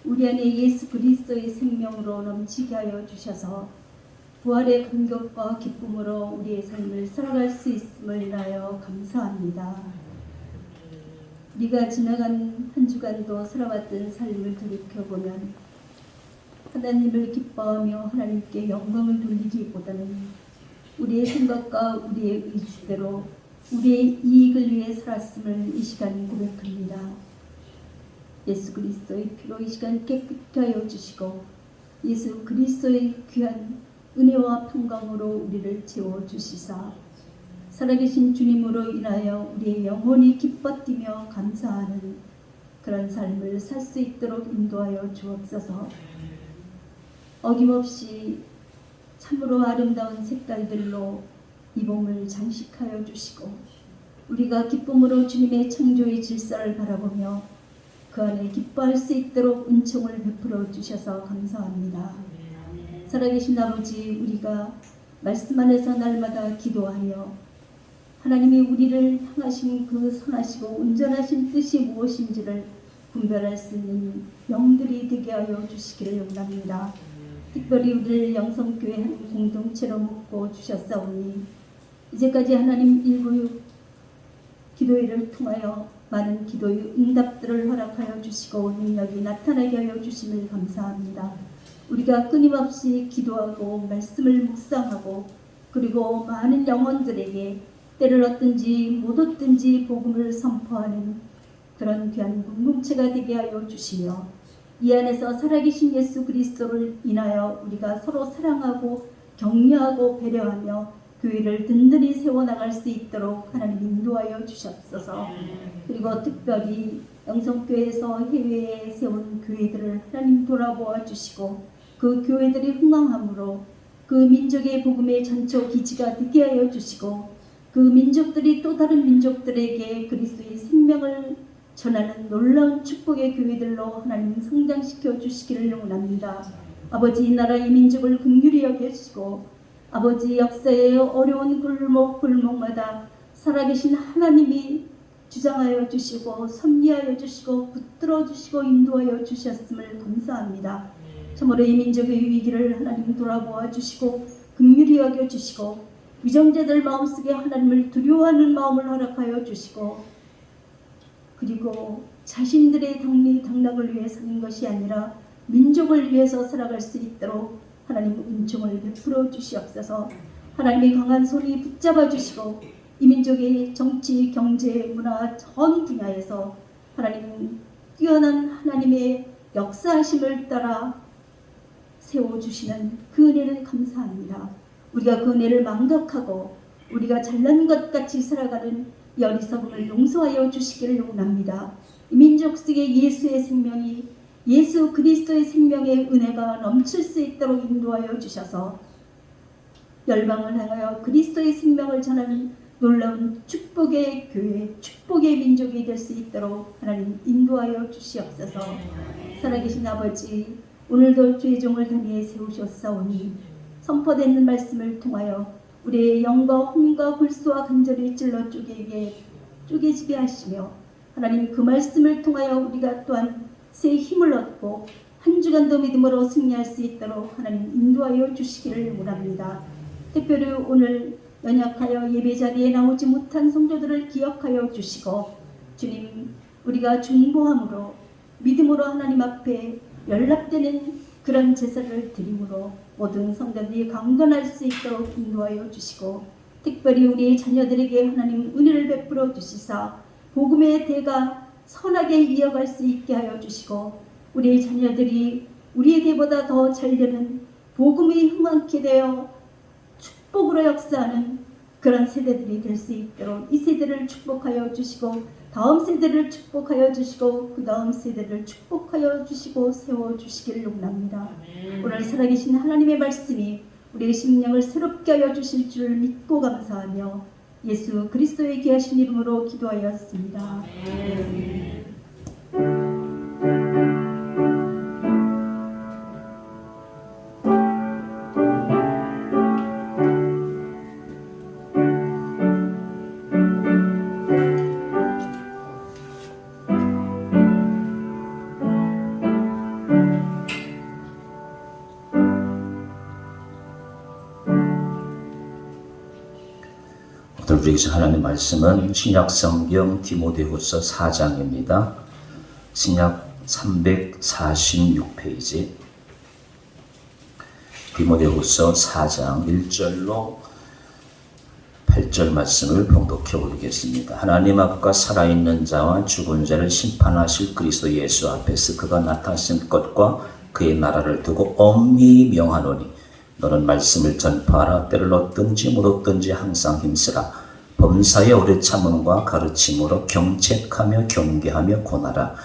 우리 안에 예수 그리스도의 생명으로 넘치게 하여 주셔서 부활의 감격과 기쁨으로 우리의 삶을 살아갈 수 있음을 인하여 감사합니다. 우리가 지나간 한 주간도 살아왔던 삶을 돌이켜보면 하나님을 기뻐하며 하나님께 영광을 돌리기보다는 우리의 생각과 우리의 의지대로 우리의 이익을 위해 살았음을 이 시간 고백합니다. 예수 그리스도의 피로 이 시간 깨끗게 하여 주시고 예수 그리스도의 귀한 은혜와 평강으로 우리를 채워주시사 살아계신 주님으로 인하여 우리의 영혼이 기뻐 뛰며 감사하는 그런 삶을 살 수 있도록 인도하여 주옵소서. 어김없이 참으로 아름다운 색깔들로 이 몸을 장식하여 주시고 우리가 기쁨으로 주님의 창조의 질서를 바라보며 그 안에 기뻐할 수 있도록 은총을 베풀어 주셔서 감사합니다. 살아계신 아버지, 우리가 말씀 안에서 날마다 기도하여 하나님이 우리를 향하신 그 선하시고 온전하신 뜻이 무엇인지를 분별할 수 있는 영들이 되게 하여 주시기를 원합니다. 특별히 우리를 영성교회 한 공동체로 묶어 주셨사오니 이제까지 하나님 일부 기도회를 통하여 많은 기도의 응답들을 허락하여 주시고 능력이 나타나게 하여 주심을 감사합니다. 우리가 끊임없이 기도하고 말씀을 묵상하고 그리고 많은 영혼들에게 때를 얻든지 못 얻든지 복음을 선포하는 그런 귀한 공동체가 되게 하여 주시며 이 안에서 살아계신 예수 그리스도를 인하여 우리가 서로 사랑하고 격려하고 배려하며 교회를 든든히 세워나갈 수 있도록 하나님 인도하여 주셨소서. 그리고 특별히 영성교회에서 해외에 세운 교회들을 하나님 돌아보아 주시고 그 교회들이 흥왕함으로 그 민족의 복음의 전초 기지가 되게 하여 주시고 그 민족들이 또 다른 민족들에게 그리스도의 생명을 전하는 놀라운 축복의 교회들로 하나님 성장시켜 주시기를 원합니다. 아버지, 이 나라 이 민족을 긍휼히 여기시고 아버지, 역사의 어려운 골목마다 살아계신 하나님이 주장하여 주시고 섭리하여 주시고 붙들어 주시고 인도하여 주셨음을 감사합니다. 참으로 이 민족의 위기를 하나님 돌아보아 주시고 긍휼히 여겨 주시고 위정자들 마음속에 하나님을 두려워하는 마음을 허락하여 주시고 그리고 자신들의 당락을 위해 사는 것이 아니라 민족을 위해서 살아갈 수 있도록 하나님 은총을 베풀어 주시옵소서. 하나님의 강한 손이 붙잡아 주시고 이 민족의 정치, 경제, 문화 전 분야에서 하나님 뛰어난 하나님의 역사하심을 따라 세워주시는 그 은혜를 감사합니다. 우리가 그 은혜를 망각하고 우리가 잘난 것 같이 살아가는 이 어리석음을 용서하여 주시기를 원합니다. 이 민족 속에 예수의 생명이 예수 그리스도의 생명의 은혜가 넘칠 수 있도록 인도하여 주셔서 열방을 향하여 그리스도의 생명을 전하는 놀라운 축복의 교회, 축복의 민족이 될 수 있도록 하나님 인도하여 주시옵소서. 살아계신 아버지, 오늘도 주의 종을 단위에 세우셨사오니 선포되는 말씀을 통하여 우리의 영과 혼과 골수와 간절히 찔러 쪼개지게 하시며 하나님 그 말씀을 통하여 우리가 또한 새 힘을 얻고 한 주간도 믿음으로 승리할 수 있도록 하나님 인도하여 주시기를 원합니다. 특별히 오늘 연약하여 예배 자리에 나오지 못한 성도들을 기억하여 주시고 주님, 우리가 중보함으로 믿음으로 하나님 앞에 연락되는 그런 제사를 드림으로 모든 성도들이 강건할 수 있도록 인도하여 주시고 특별히 우리의 자녀들에게 하나님 은혜를 베풀어 주시사 복음의 대가 선하게 이어갈 수 있게 하여 주시고 우리의 자녀들이 우리에게보다 더 잘되는 복음이 흥왕케 되어 축복으로 역사하는 그런 세대들이 될 수 있도록 이 세대를 축복하여 주시고 다음 세대를 축복하여 주시고 그 다음 세대를 축복하여 주시고 세워주시기를 원합니다. 오늘 살아계신 하나님의 말씀이 우리의 심령을 새롭게 하여 주실 줄 믿고 감사하며 예수 그리스도의 귀하신 이름으로 기도하였습니다. 우리에게 하나님의 말씀은 신약성경 디모데후서 4장입니다. 신약 346페이지 디모데후서 4장 1절로 8절 말씀을 봉독해 올리겠습니다. 하나님 앞과 살아있는 자와 죽은 자를 심판하실 그리스도 예수 앞에서 그가 나타나신 것과 그의 나라를 두고 엄히 명하노니 너는 말씀을 전파하라. 때를 얻든지 못 얻든지 항상 힘쓰라. 범사에 오래 참음과 가르침으로 경책하며 경계하며 권하라.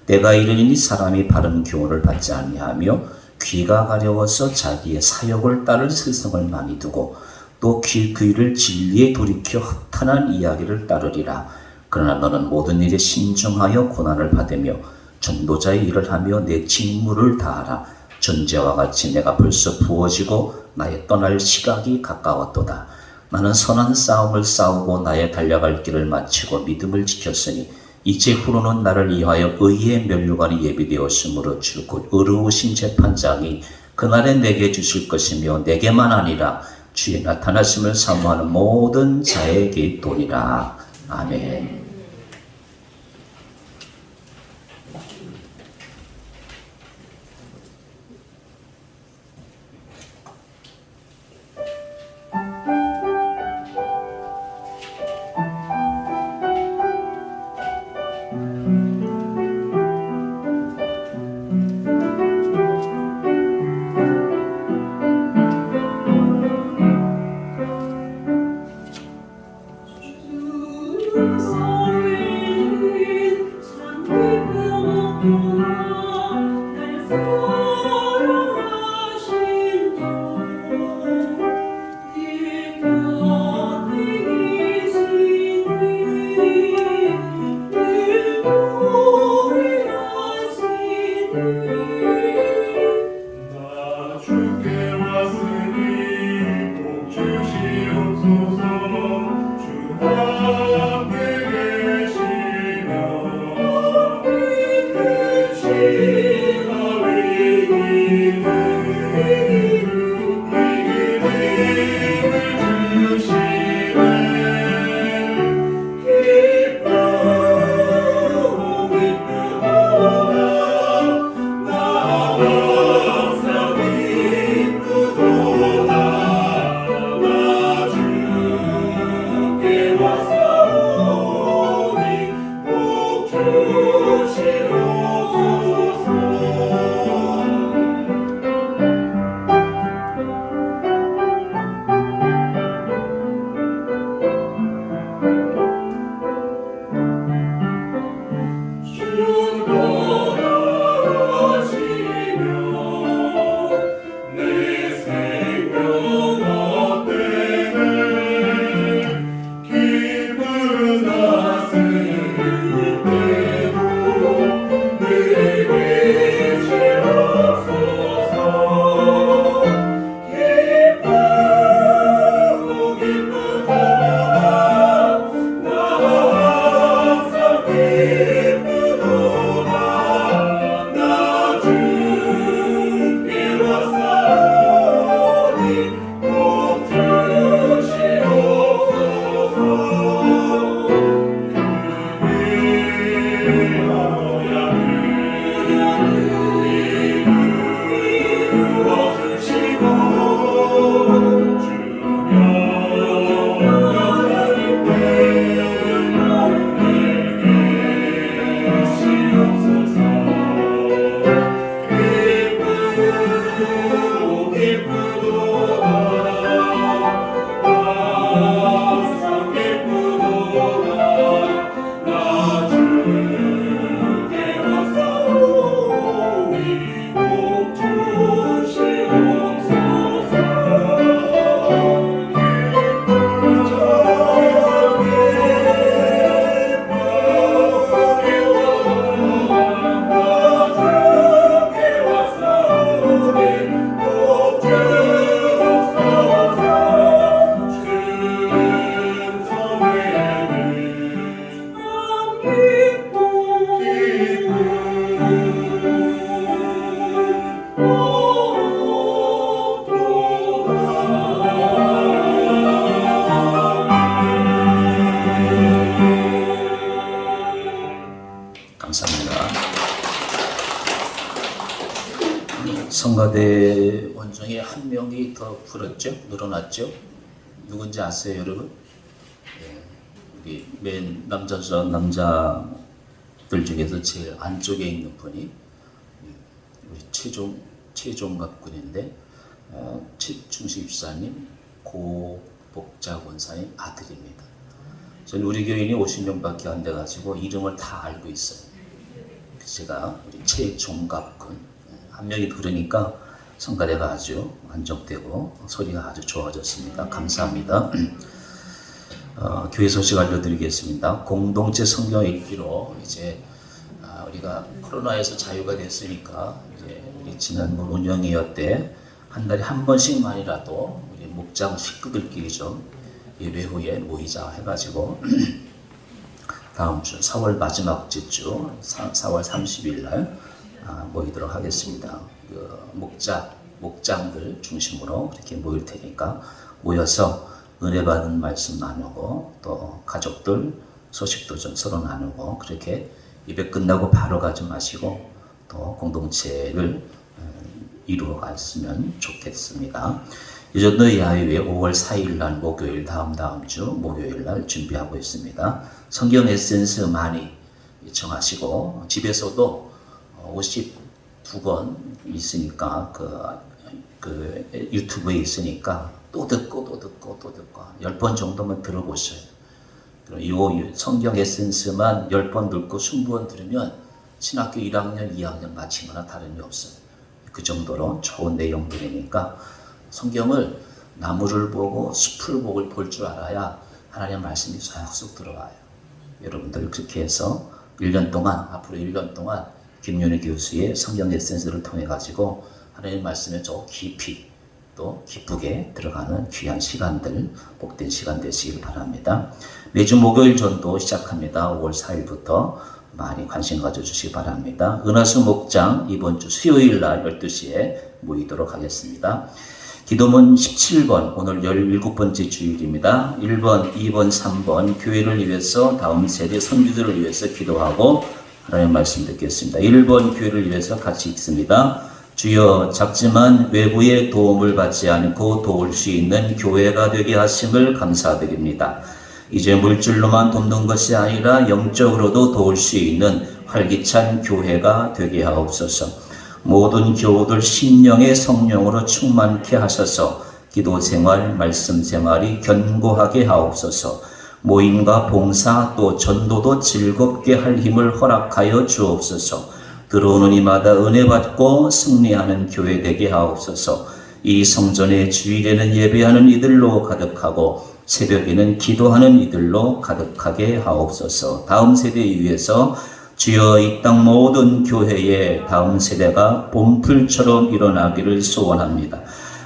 때가 이르니 사람이 바른 교훈을 받지 아니하며 귀가 가려워서 자기의 사욕을 따를 스승을 많이 두고 또 귀를 진리에 돌이켜 허탄한 이야기를 따르리라. 그러나 너는 모든 일에 신중하여 고난을 받으며 전도자의 일을 하며 내 직무를 다하라. 전제와 같이 내가 벌써 부어지고 나의 떠날 시각이 가까웠도다. 나는 선한 싸움을 싸우고 나의 달려갈 길을 마치고 믿음을 지켰으니 이제후로는 나를 위하여 의의 면류관이 예비되었으므로 주 곧 의로우신 재판장이 그날에 내게 주실 것이며 내게만 아니라 주의 나타나심을 사모하는 모든 자에게 있도리라. 아멘. 성가대 원중에 한 명이 더 늘어났죠? 누군지 아세요, 여러분? 예, 우리 맨 남자들 중에서 제일 안쪽에 있는 분이 우리 최종갑 군인데, 최충식 집사님, 고복자 권사님 아들입니다. 저는 우리 교인이 50명밖에 안 돼가지고 이름을 다 알고 있어요. 제가 우리 최종갑 군, 한 명이 그러니까 성가대가 아주 안정되고 소리가 아주 좋아졌습니다. 감사합니다. 교회 소식 알려드리겠습니다. 공동체 성경 읽기로 이제 우리가 코로나에서 자유가 됐으니까 이제 우리 지난번 운영회의 때 한 달에 한 번씩만이라도 우리 목장 식구들끼리 좀 예배 후에 모이자 해가지고 다음 주 4월 마지막 주 4월 30일 날 모이도록 하겠습니다. 그 목장들 중심으로 이렇게 모일 테니까 모여서 은혜 받은 말씀 나누고 또 가족들 소식도 좀 서로 나누고 그렇게 예배 끝나고 바로 가지 마시고 또 공동체를 이루어 갔으면 좋겠습니다. 유전도 야외 5월 4일 날 목요일 다음 주 목요일 날 준비하고 있습니다. 성경 에센스 많이 정하시고 집에서도 52권 있으니까 그 유튜브에 있으니까 또 듣고 10번 정도만 들어보셔요. 이 성경 에센스만 10번 듣고 20번 들으면 신학교 1학년, 2학년 마친 거나 다름이 없어요. 그 정도로 좋은 내용들이니까 성경을 나무를 보고 숲을 보고 볼 줄 알아야 하나님의 말씀이 쏙쏙 들어와요. 여러분들 그렇게 해서 1년 동안, 앞으로 1년 동안 김윤희 교수의 성경 에센스를 통해 가지고 하나님의 말씀에 좀 깊이 또 기쁘게 들어가는 귀한 시간들, 복된 시간 되시길 바랍니다. 매주 목요일 전도 시작합니다. 5월 4일부터 많이 관심 가져주시기 바랍니다. 은하수 목장 이번 주 수요일 날 12시에 모이도록 하겠습니다. 기도문 17번, 오늘 17번째 주일입니다. 1번, 2번, 3번 교회를 위해서 다음 세대 선교들을 위해서 기도하고 하나님의 말씀 듣겠습니다. 1번 교회를 위해서 같이 읽습니다. 주여 작지만 외부의 도움을 받지 않고 도울 수 있는 교회가 되게 하심을 감사드립니다. 이제 물질로만 돕는 것이 아니라 영적으로도 도울 수 있는 활기찬 교회가 되게 하옵소서. 모든 교우들 심령의 성령으로 충만케 하셔서 기도 생활, 말씀 생활이 견고하게 하옵소서. 모임과 봉사 또 전도도 즐겁게 할 힘을 허락하여 주옵소서. 들어오는 이마다 은혜 받고 승리하는 교회 되게 하옵소서. 이 성전의 주일에는 예배하는 이들로 가득하고 새벽에는 기도하는 이들로 가득하게 하옵소서. 다음 세대에 위해서 주여 이 땅 모든 교회에 다음 세대가 봄풀처럼 일어나기를 소원합니다.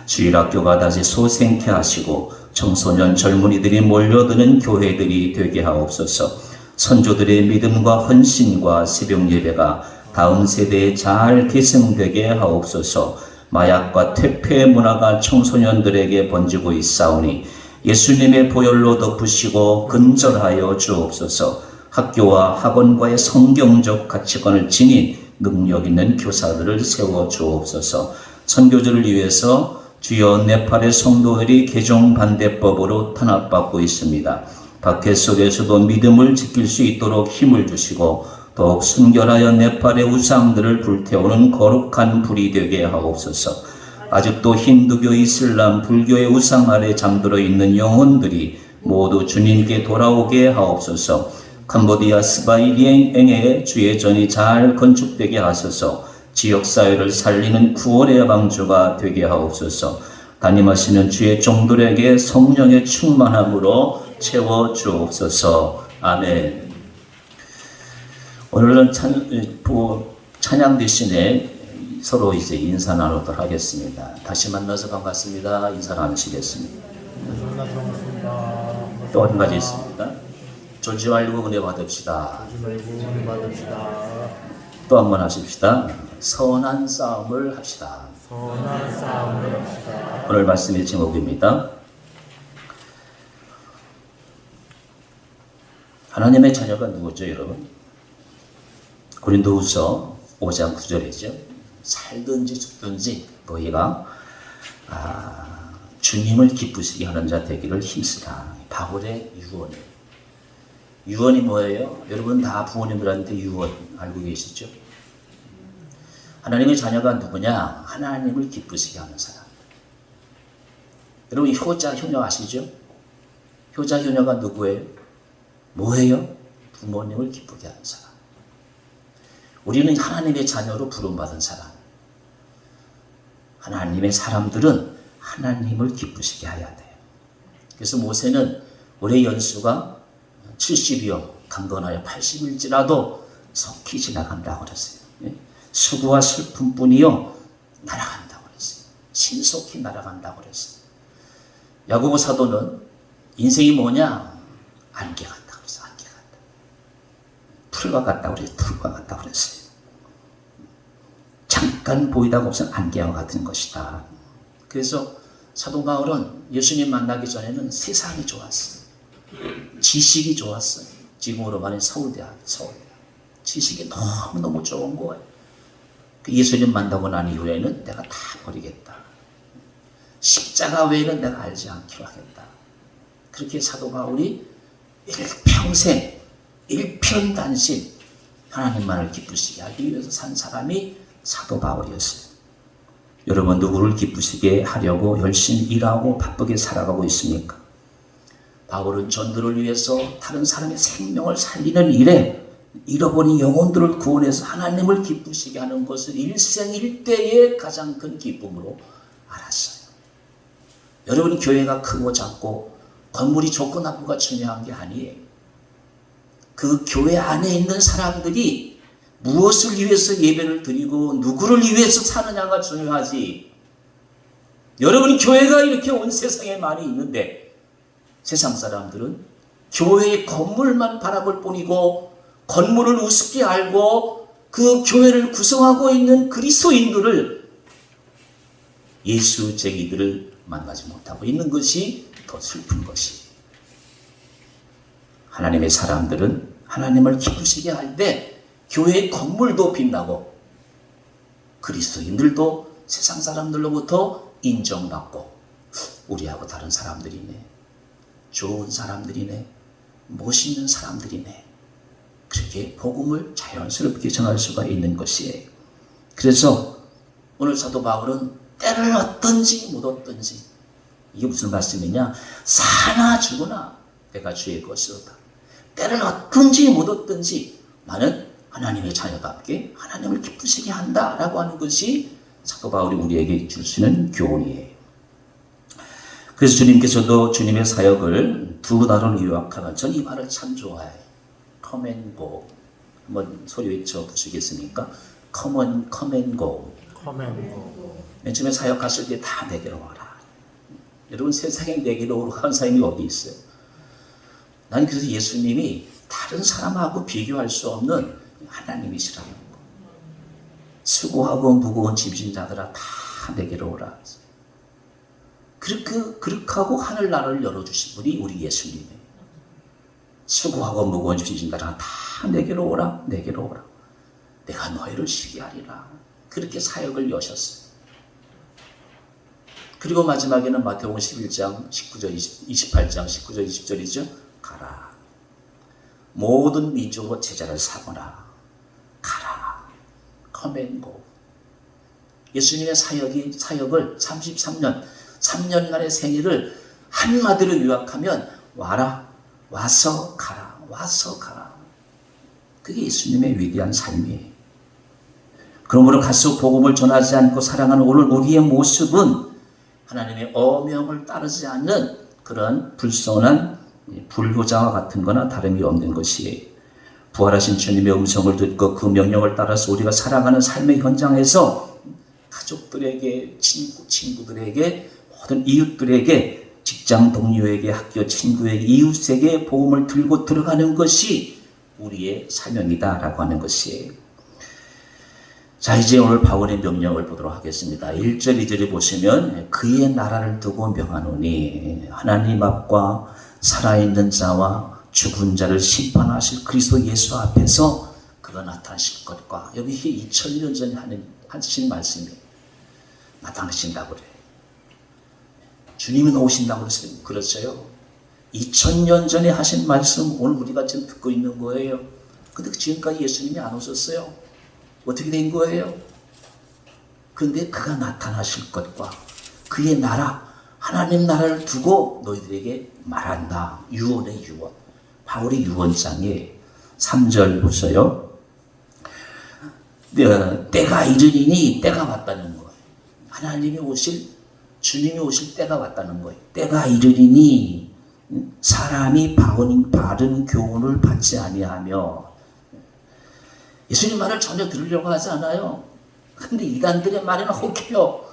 주일학교가 다시 소생케 하시고 청소년 젊은이들이 몰려드는 교회들이 되게 하옵소서. 선조들의 믿음과 헌신과 새벽 예배가 다음 세대에 잘 계승되게 하옵소서. 마약과 퇴폐 문화가 청소년들에게 번지고 있사오니 예수님의 보혈로 덮으시고 근절하여 주옵소서. 학교와 학원과의 성경적 가치관을 지닌 능력 있는 교사들을 세워 주옵소서. 선교들을 위해서 주여 네팔의 성도들이 개종 반대법으로 탄압받고 있습니다. 박해 속에서도 믿음을 지킬 수 있도록 힘을 주시고 더욱 순결하여 네팔의 우상들을 불태우는 거룩한 불이 되게 하옵소서. 아직도 힌두교, 이슬람, 불교의 우상 아래 잠들어 있는 영혼들이 모두 주님께 돌아오게 하옵소서. 캄보디아 스바이리엥의 주의 전이 잘 건축되게 하소서. 지역사회를 살리는 구원의 방주가 되게 하옵소서. 담임하시는 주의 종들에게 성령의 충만함으로 채워 주옵소서. 아멘. 오늘은 찬양 대신에 서로 이제 인사 나누도록 하겠습니다. 다시 만나서 반갑습니다. 인사 나누시겠습니다. 또 한 가지 있습니다. 졸지 말고 은혜 받읍시다. 또 한 번 하십시다. 선한 싸움을 합시다. 오늘 말씀의 제목입니다. 하나님의 자녀가 누구죠, 여러분? 고린도후서 5장 9절이죠. 살든지 죽든지 너희가 주님을 기쁘시게 하는 자 되기를 힘쓰라. 바울의 유언이에요. 유언이 뭐예요? 여러분 다 부모님들한테 유언 알고 계시죠? 하나님의 자녀가 누구냐? 하나님을 기쁘시게 하는 사람. 여러분 효자, 효녀 아시죠? 효자, 효녀가 누구예요? 뭐예요? 부모님을 기쁘게 하는 사람. 우리는 하나님의 자녀로 부름받은 사람. 하나님의 사람들은 하나님을 기쁘시게 해야 돼요. 그래서 모세는 올해 연수가 70이요 강건하여 80일지라도 속히 지나간다고 그랬어요. 수고와 슬픔뿐이요 날아간다고 그랬어요. 신속히 날아간다고 그랬어요. 야고보 사도는 인생이 뭐냐? 안개 같다 그랬어요. 안개 같다. 풀과 같다 그랬어요. 풀과 같다 그랬어요. 잠깐 보이다가 없으면 안개와 같은 것이다. 그래서 사도 바울은 예수님 만나기 전에는 세상이 좋았어요. 지식이 좋았어요. 지금으로 말하면 서울대학. 지식이 너무너무 좋은 거예요. 예수님 만나고 난 이후에는 내가 다 버리겠다. 십자가 외에는 내가 알지 않기로 하겠다. 그렇게 사도 바울이 일평생 일편단심 하나님만을 기쁘시게 하기 위해서 산 사람이 사도 바울이었어요. 여러분 누구를 기쁘시게 하려고 열심히 일하고 바쁘게 살아가고 있습니까? 바울은 전도를 위해서 다른 사람의 생명을 살리는 일에 잃어버린 영혼들을 구원해서 하나님을 기쁘시게 하는 것을 일생일대의 가장 큰 기쁨으로 알았어요. 여러분 교회가 크고 작고 건물이 좋고 나쁘가 중요한 게 아니에요. 그 교회 안에 있는 사람들이 무엇을 위해서 예배를 드리고 누구를 위해서 사느냐가 중요하지. 여러분 교회가 이렇게 온 세상에 많이 있는데 세상 사람들은 교회의 건물만 바라볼 뿐이고 건물을 우습게 알고 그 교회를 구성하고 있는 그리스도인들을 예수쟁이들을 만나지 못하고 있는 것이 더 슬픈 것이. 하나님의 사람들은 하나님을 기쁘시게 할 때 교회의 건물도 빛나고 그리스도인들도 세상 사람들로부터 인정받고 우리하고 다른 사람들이네. 좋은 사람들이네. 멋있는 사람들이네. 그렇게 복음을 자연스럽게 전할 수가 있는 것이에요. 그래서 오늘 사도 바울은 때를 얻든지 못 얻든지 이게 무슨 말씀이냐? 사나 죽으나 내가 주의 것이로다. 때를 얻든지 못 얻든지 나는 하나님의 자녀답게 하나님을 기쁘시게 한다라고 하는 것이 사도 바울이 우리에게 주시는 교훈이에요. 그래서 주님께서도 주님의 사역을 두 나라로 요약하면 전 이 말을 참 좋아해요. Come and go. 한번 소리 외쳐 보시겠습니까? Come and go. 맨 처음에 사역 갔을 때 다 내게로 와라. 여러분 세상에 내게로 오라는 사람이 어디 있어요? 난 그래서 예수님이 다른 사람하고 비교할 수 없는 하나님이시라는 거. 수고하고 무거운 짐진 자들아 다 내게로 오라. 그렇게 하고 하늘나라를 열어주신 분이 우리 예수님이에요. 수고하고 무거운 짐진 자들아 다 내게로 오라. 내게로 오라. 내가 너희를 쉬게 하리라. 그렇게 사역을 여셨어요. 그리고 마지막에는 마태복음 11장 19절 28장 19절 20절이죠. 가라. 모든 민족으로 제자를 삼으라. 가라. Come and go. 예수님의 사역을 33년 3년간의 생애를 한마디로 요약하면 와라. 와서 가라. 와서 가라. 그게 예수님의 위대한 삶이에요. 그러므로 가서 복음을 전하지 않고 살아가는 오늘 우리의 모습은 하나님의 어명을 따르지 않는 그런 불손한 불효자와 같은 거나 다름이 없는 것이에요. 부활하신 주님의 음성을 듣고 그 명령을 따라서 우리가 살아가는 삶의 현장에서 가족들에게, 친구들에게, 모든 이웃들에게, 직장 동료에게, 학교 친구에게, 이웃에게 복음을 들고 들어가는 것이 우리의 사명이다라고 하는 것이에요. 자, 이제 오늘 바울의 명령을 보도록 하겠습니다. 1절, 2절에 보시면 그의 나라를 두고 명하노니 하나님 앞과 살아있는 자와 죽은 자를 심판하실 그리스도 예수 앞에서 그가 나타나실 것과 여기 2000년 전에 하신 말씀이 나타나신다고 그래요. 주님이 오신다고 그랬어요. 2000년 전에 하신 말씀 오늘 우리가 지금 듣고 있는 거예요. 근데 지금까지 예수님이 안 오셨어요. 어떻게 된 거예요? 근데 그가 나타나실 것과 그의 나라, 하나님 나라를 두고 너희들에게 말한다. 유언의 유언. 바울의 유언장에 3절 보세요. 때가 이르리니 때가 왔다는 거예요. 하나님이 오실, 주님이 오실 때가 왔다는 거예요. 때가 이르리니 사람이 바른 교훈을 받지 아니하며, 예수님 말을 전혀 들으려고 하지 않아요. 근데 이단들의 말에는 혹해요.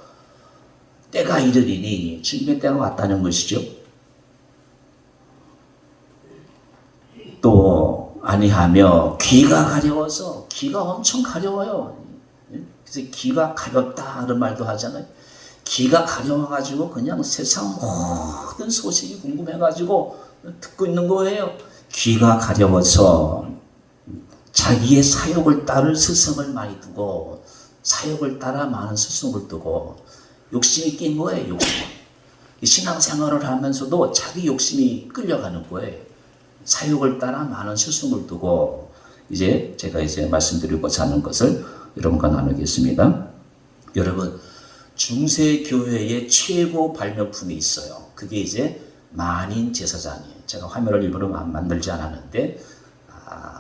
때가 이르리니 주님의 때가 왔다는 것이죠. 또 아니하며 귀가 가려워서, 귀가 엄청 가려워요. 그래서 귀가 가렵다 하는 말도 하잖아요. 귀가 가려워가지고 그냥 세상 모든 소식이 궁금해가지고 듣고 있는 거예요. 귀가 가려워서 자기의 사욕을 따를 스승을 많이 두고, 사욕을 따라 많은 스승을 두고 욕심이 낀 거예요. 욕심. 신앙생활을 하면서도 자기 욕심이 끌려가는 거예요. 사욕을 따라 많은 스승을 두고, 이제 제가 말씀드리고자 하는 것을 여러분과 나누겠습니다. 여러분, 중세교회의 최고 발명품이 있어요. 그게 이제 만인제사장이에요. 제가 화면을 일부러 만들지 않았는데,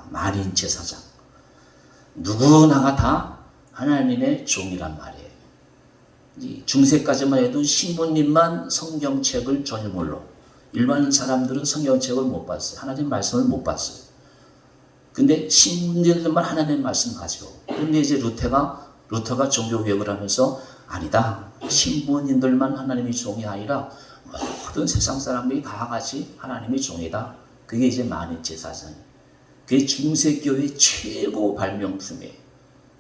만인제사장. 누구나가 다 하나님의 종이란 말이에요. 중세까지만 해도 신부님만 성경책을 전유물로, 일반 사람들은 성경책을 못 봤어요. 하나님 말씀을 못 봤어요. 근데 신부님들만 하나님 말씀 가지고. 근데 이제 루터가 종교개혁을 하면서 아니다. 신부님들만 하나님의 종이 아니라 모든 세상 사람들이 다 같이 하나님의 종이다. 그게 이제 만인제사장이에요. 그게 중세교회의 최고 발명품이에요.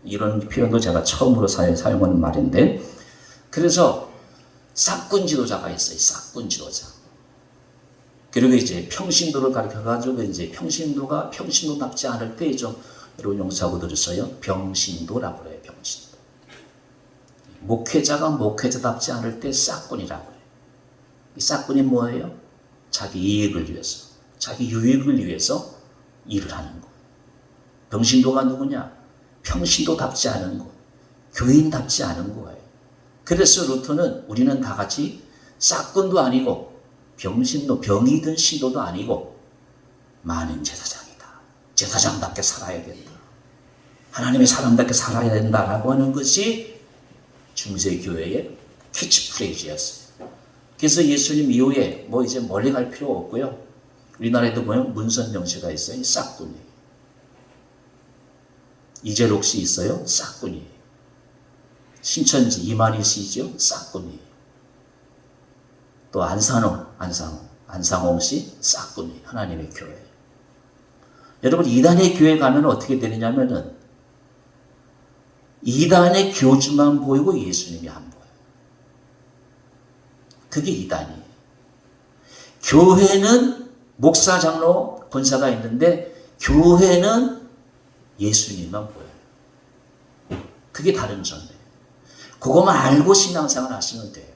이런 표현도 제가 처음으로 사용하는 말인데, 그래서 싹군 지도자가 있어요. 싹군 지도자. 그리고 이제 평신도를 가르쳐가지고, 이제 평신도답지 않을 때 좀 여러분 용서하고 들으세요. 병신도라고 그래요. 병신도. 목회자가 목회자답지 않을 때 싹군이라고 해요. 이 싹군이 뭐예요? 자기 이익을 위해서, 자기 유익을 위해서 일을 하는 거. 병신도가 누구냐? 평신도답지 않은 거, 교인답지 않은 거예요. 그래서 루터는 우리는 다 같이 싹군도 아니고 병신도, 병이 든 신도도 아니고 만인제사장이다. 제사장답게 살아야 된다. 하나님의 사람답게 살아야 된다라고 하는 것이 중세교회의 캐치프레이즈였어요. 그래서 예수님 이후에 뭐 이제 멀리 갈 필요 없고요. 우리나라에도 보면 문선명씨가 있어요. 이 싹군이. 이재록 씨 있어요. 싹군이. 신천지 이만희 씨죠. 싹군이. 또 안상홍 씨 싹군이. 하나님의 교회. 여러분, 이단의 교회 가면 어떻게 되느냐면은 이단의 교주만 보이고 예수님이 안 보여요. 그게 이단이에요. 교회는 목사, 장로, 권사가 있는데 교회는 예수님만 보여요. 그게 다른 점이에요. 그것만 알고 신앙생활 하시면 돼요.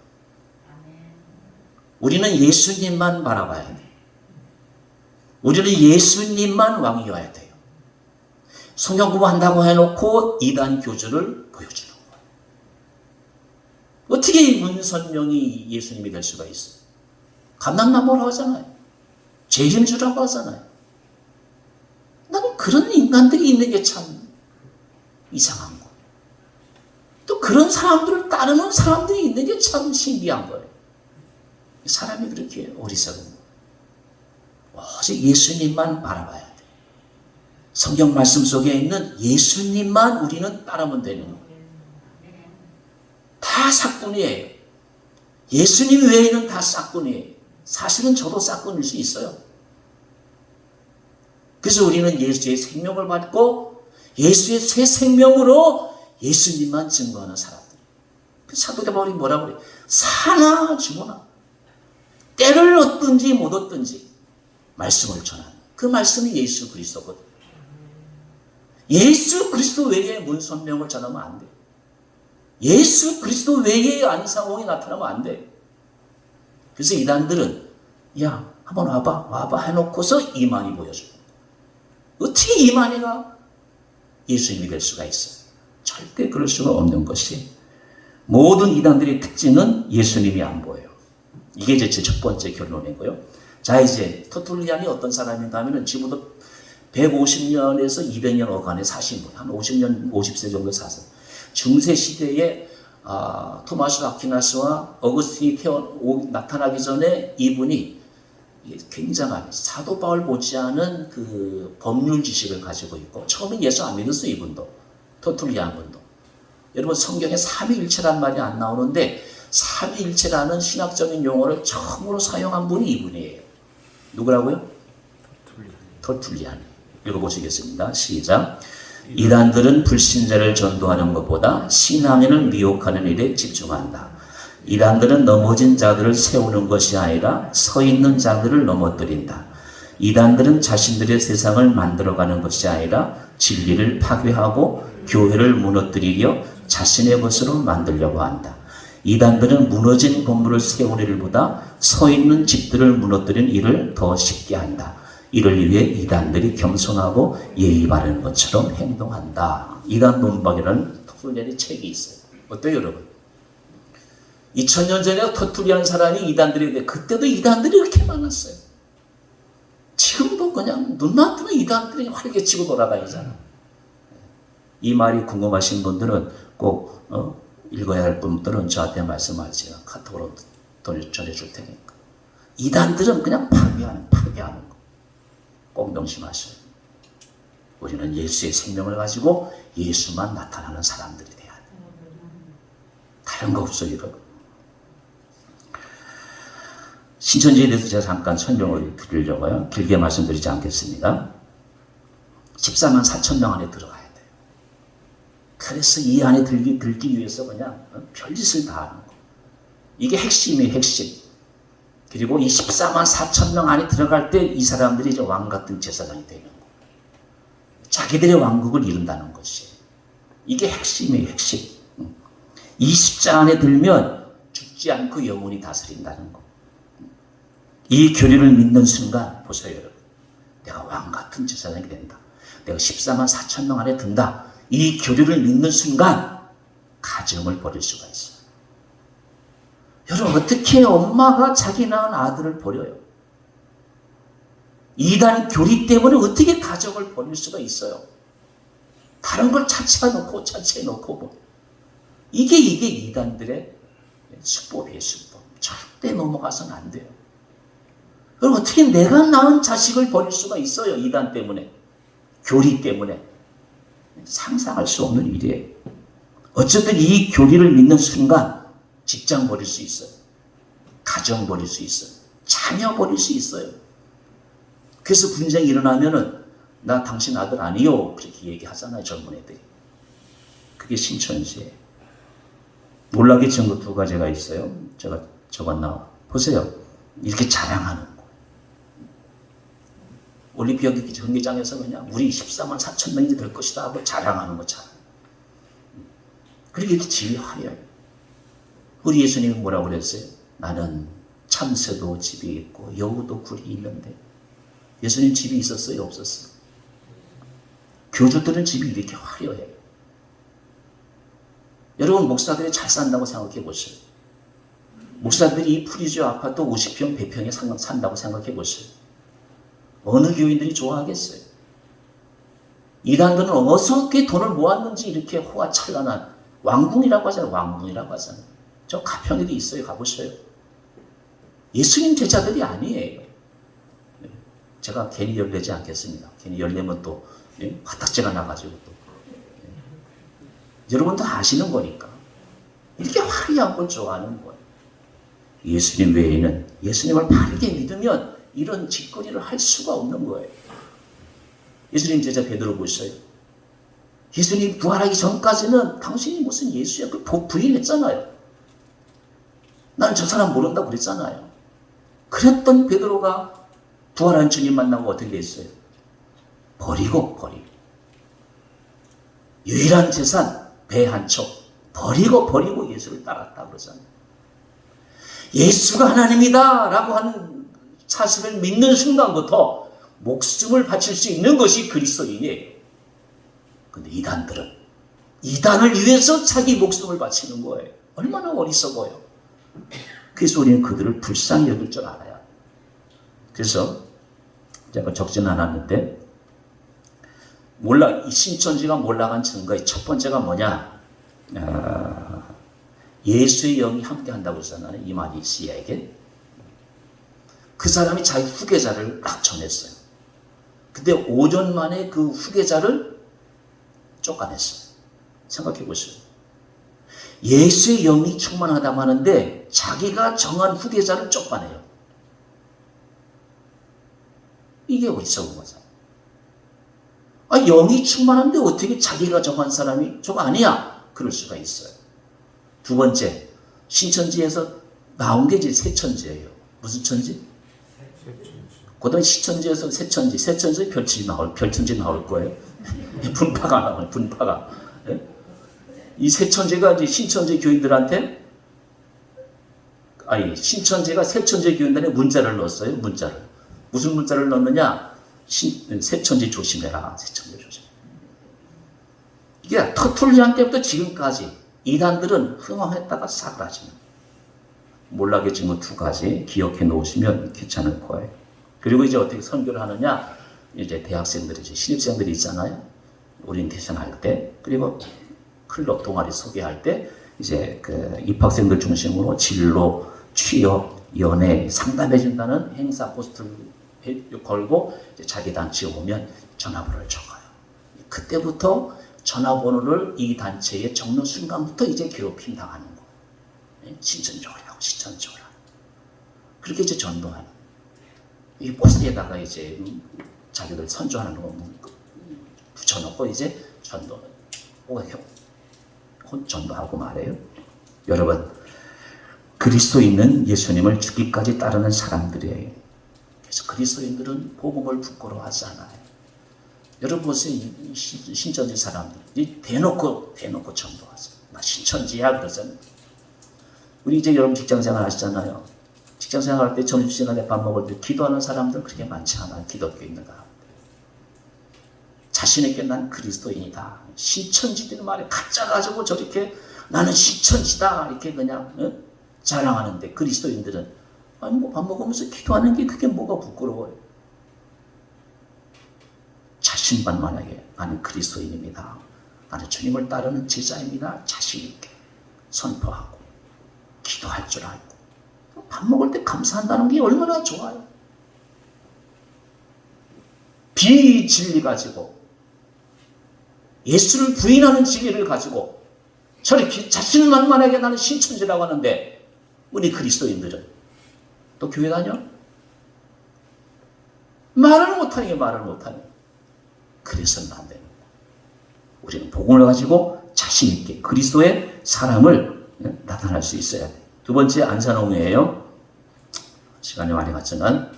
우리는 예수님만 바라봐야 돼요. 우리는 예수님만 왕이어야 돼요. 성경 공부한다고 해놓고 이단 교주를 보여주는 거예요. 어떻게 문선명이 예수님이 될 수가 있어요? 감람나무라고 하잖아요. 재림주라고 하잖아요. 나는 그런 인간들이 있는 게 참 이상한 거. 또 그런 사람들을 따르는 사람들이 있는 게 참 신기한 거예요. 사람이 그렇게 어리석은 거예요. 오직 예수님만 바라봐야 돼. 성경 말씀 속에 있는 예수님만 우리는 따르면 되는 거예요. 다 싹군이에요. 예수님 외에는 다 싹군이에요. 사실은 저도 싹군일 수 있어요. 그래서 우리는 예수의 생명을 받고 예수의 새 생명으로 예수님만 증거하는 사람들. 사도 바울이 뭐라고 그래요? 사나 죽어나 때를 얻든지 못 얻든지 말씀을 전하는, 그 말씀이 예수 그리스도거든요. 예수 그리스도 외에 문선명을 전하면 안 돼. 예수 그리스도 외에 안상홍이 나타나면 안 돼. 그래서 이단들은 야 한번 와봐 해놓고서 이만희 보여줘. 어떻게 이만희가 예수님이 될 수가 있어요? 절대 그럴 수가 없는 것이, 모든 이단들의 특징은 예수님이 안 보여요. 이게 이제 제 첫 번째 결론이고요. 자, 이제 터툴리안이 어떤 사람인가 하면은 지금부터 150년에서 200년 어간에 사신 분, 한 50년, 50세 정도 사서 중세 시대에 토마스 아퀴나스와 어거스틴이 나타나기 전에 이분이 굉장한 사도 바울 못지않은 그 법률 지식을 가지고 있고, 처음에 예수 안 믿었어요. 이분도, 터툴리안 분도. 여러분, 성경에 삼위일체란 말이 안 나오는데 삼위일체라는 신학적인 용어를 처음으로 사용한 분이 이분이에요. 누구라고요? 터툴리안. 읽어보시겠습니다. 시작. 이단들은 불신자를 전도하는 것보다 신앙인을 미혹하는 일에 집중한다. 이단들은 넘어진 자들을 세우는 것이 아니라 서 있는 자들을 넘어뜨린다. 이단들은 자신들의 세상을 만들어가는 것이 아니라 진리를 파괴하고 교회를 무너뜨리려 자신의 것으로 만들려고 한다. 이단들은 무너진 건물을 세우는 일보다 서 있는 집들을 무너뜨리는 일을 더 쉽게 한다. 이를 위해 이단들이 겸손하고 예의 바른 것처럼 행동한다. 이단 논박이라는 터툴리안의 책이 있어요. 어때요, 여러분? 2000년 전에 터툴리안 사람이 이단들인데 그때도 이단들이 이렇게 많았어요. 지금도 그냥 눈만 뜨면 이단들이 활개치고 돌아다니잖아. 이 말이 궁금하신 분들은 꼭 읽어야 할 분들은 저한테 말씀하세요. 카톡으로 전해줄 테니까. 이단들은 그냥 파괴하는 거. 꼭 명심하셔요. 우리는 예수의 생명을 가지고 예수만 나타나는 사람들이 돼야 돼. 다른 거 없어요, 여러분. 신천지에 대해서 제가 잠깐 설명을 드리려고요. 길게 말씀드리지 않겠습니다. 14만 4천 명 안에 들어가야 돼요. 그래서 이 안에 들기 위해서 그냥 별짓을 다 하는 거. 이게 핵심이에요, 핵심. 그리고 이 14만 4천 명 안에 들어갈 때 이 사람들이 이제 왕 같은 제사장이 되는 거. 자기들의 왕국을 이룬다는 것이. 이게 핵심이에요, 핵심. 이 십자 안에 들면 죽지 않고 영원히 다스린다는 거. 이 교리를 믿는 순간, 보세요, 여러분. 내가 왕 같은 제사장이 된다. 내가 14만 4천 명 안에 든다. 이 교리를 믿는 순간 가정을 버릴 수가 있어요. 여러분, 어떻게 엄마가 자기 낳은 아들을 버려요? 이단 교리 때문에 어떻게 가정을 버릴 수가 있어요? 다른 걸 차치해 놓고 뭐. 이게 이단들의 수법이에요, 수법. 절대 넘어가서는 안 돼요. 여러분, 어떻게 내가 낳은 자식을 버릴 수가 있어요? 이단 때문에, 교리 때문에. 상상할 수 없는 일이에요. 어쨌든 이 교리를 믿는 순간 직장 버릴 수 있어요. 가정 버릴 수 있어요. 자녀 버릴 수 있어요. 그래서 분쟁이 일어나면은 나 당신 아들 아니요, 그렇게 얘기하잖아요, 젊은 애들이. 그게 신천지예요. 몰락의 증거 두 가지가 있어요. 제가 적었나 보세요. 이렇게 자랑하는 거. 올림피아 경기장에서 그냥 우리 14만 4천 명이 될 것이다 하고 자랑하는 것처럼. 그리고 이렇게 집이 화려해요. 우리 예수님은 뭐라고 그랬어요? 나는 참새도 집이 있고 여우도 굴이 있는데. 예수님 집이 있었어요? 없었어요? 교주들은 집이 이렇게 화려해요. 여러분, 목사들이 잘 산다고 생각해 보세요. 목사들이 이 프리지오 아파트 50평, 100평에 산다고 생각해 보세요. 어느 교인들이 좋아하겠어요? 이단들은 어떻게 돈을 모았는지 이렇게 호화찬란한 왕궁이라고 하잖아요. 왕궁이라고 하잖아요. 저 가평에도 있어요. 가보셔요. 예수님 제자들이 아니에요. 제가 괜히 열내지 않겠습니다. 괜히 열내면 또 화딱지가 나가지고 또. 여러분도 아시는 거니까. 이렇게 화려한 걸 좋아하는 거예요. 예수님 외에는, 예수님을 바르게 믿으면 이런 짓거리를 할 수가 없는 거예요. 예수님 제자 베드로 보셔요. 예수님 부활하기 전까지는 당신이 무슨 예수야? 그 부인했잖아요. 난 저 사람 모른다고 그랬잖아요. 그랬던 베드로가 부활한 주님 만나고 어떻게 됐어요? 버리고. 유일한 재산 배 한 척 버리고 예수를 따랐다 그러잖아요. 예수가 하나님이다 라고 하는 사실을 믿는 순간부터 목숨을 바칠 수 있는 것이 그리스도인이에요. 근데 이단들은 이단을 위해서 자기 목숨을 바치는 거예요. 얼마나 어리석어요. 그래서 우리는 그들을 불쌍히 여길 줄 알아야. 그래서 제가 적지는 않았는데 이 신천지가 몰락한 증거의 첫 번째가 뭐냐? 예수의 영이 함께 한다고 했잖아요. 이마니스에게. 그 사람이 자기 후계자를 딱 전했어요. 근데 5년 만에 그 후계자를 쫓아냈어요. 생각해 보세요. 예수의 영이 충만하다고 하는데 자기가 정한 후계자를 쫓아내요. 이게 어디서 온 거죠? 영이 충만한데 어떻게 자기가 정한 사람이 저거 아니야? 그럴 수가 있어요. 두 번째, 신천지에서 나온 게 이제 새천지예요. 무슨 천지? 그다음에 시천지에서 새천지 별천지 나올 거예요. 분파가 나와요. 분파가. 이 새천지가 이제 신천지 교인들한테 신천지가 새천지 교인들한테 문자를 넣었어요. 문자를. 무슨 문자를 넣느냐? 새천지 조심해라. 새천지 조심. 이게 터툴리안 때부터 지금까지 이단들은 흥황했다가 사그라지는 몰락의 증거 두 가지 기억해 놓으시면 괜찮을 거예요. 그리고 이제 어떻게 선교를 하느냐? 이제 대학생들이 신입생들이 있잖아요. 오리엔테이션 할 때, 그리고 클럽 동아리 소개할 때 이제 그 입학생들 중심으로 진로, 취업, 연애 상담해 준다는 행사 포스터를 걸고 이제 자기 단체에 오면 전화번호를 적어요. 그때부터 전화번호를 이 단체에 적는 순간부터 이제 괴롭힘 당하는 거예요. 신천지오라고 신천지오라. 그렇게 이제 전도하는. 이 포스트에다가 이제 자기들 선조하는 거 붙여놓고 이제 전도하고 말해요. 여러분, 그리스도인은 예수님을 죽기까지 따르는 사람들이에요. 그래서 그리스도인들은 복음을 부끄러워하지 않아요. 여러분 보세요. 신천지 사람들 대놓고 전도하세요. 나 신천지야 그러잖아요. 우리 이제 여러분 직장생활 하시잖아요. 직장생활 할 때 점심시간에 밥 먹을 때 기도하는 사람들 그렇게 많지 않아요. 기독교 있는 사람들. 자신에게 난 그리스도인이다. 신천지들 말에 가짜 가지고 저렇게 나는 신천지다 이렇게 그냥 자랑하는데 그리스도인들은 뭐 밥 먹으면서 기도하는 게 그게 뭐가 부끄러워요. 자신만만하게 나는 그리스도인입니다. 나는 주님을 따르는 제자입니다. 자신 있게 선포하고 기도할 줄 알고 밥 먹을 때 감사한다는 게 얼마나 좋아요. 비진리 가지고 예수를 부인하는 진리를 가지고 저렇게 자신만만하게 나는 신천지라고 하는데 우리 그리스도인들은 또 교회 다녀? 말을 못하네. 그래서는 안 됩니다. 우리는 복음을 가지고 자신 있게 그리스도의 사랑을 나타낼 수 있어야 돼요. 두 번째 안산홍이에요. 시간이 많이 갔지만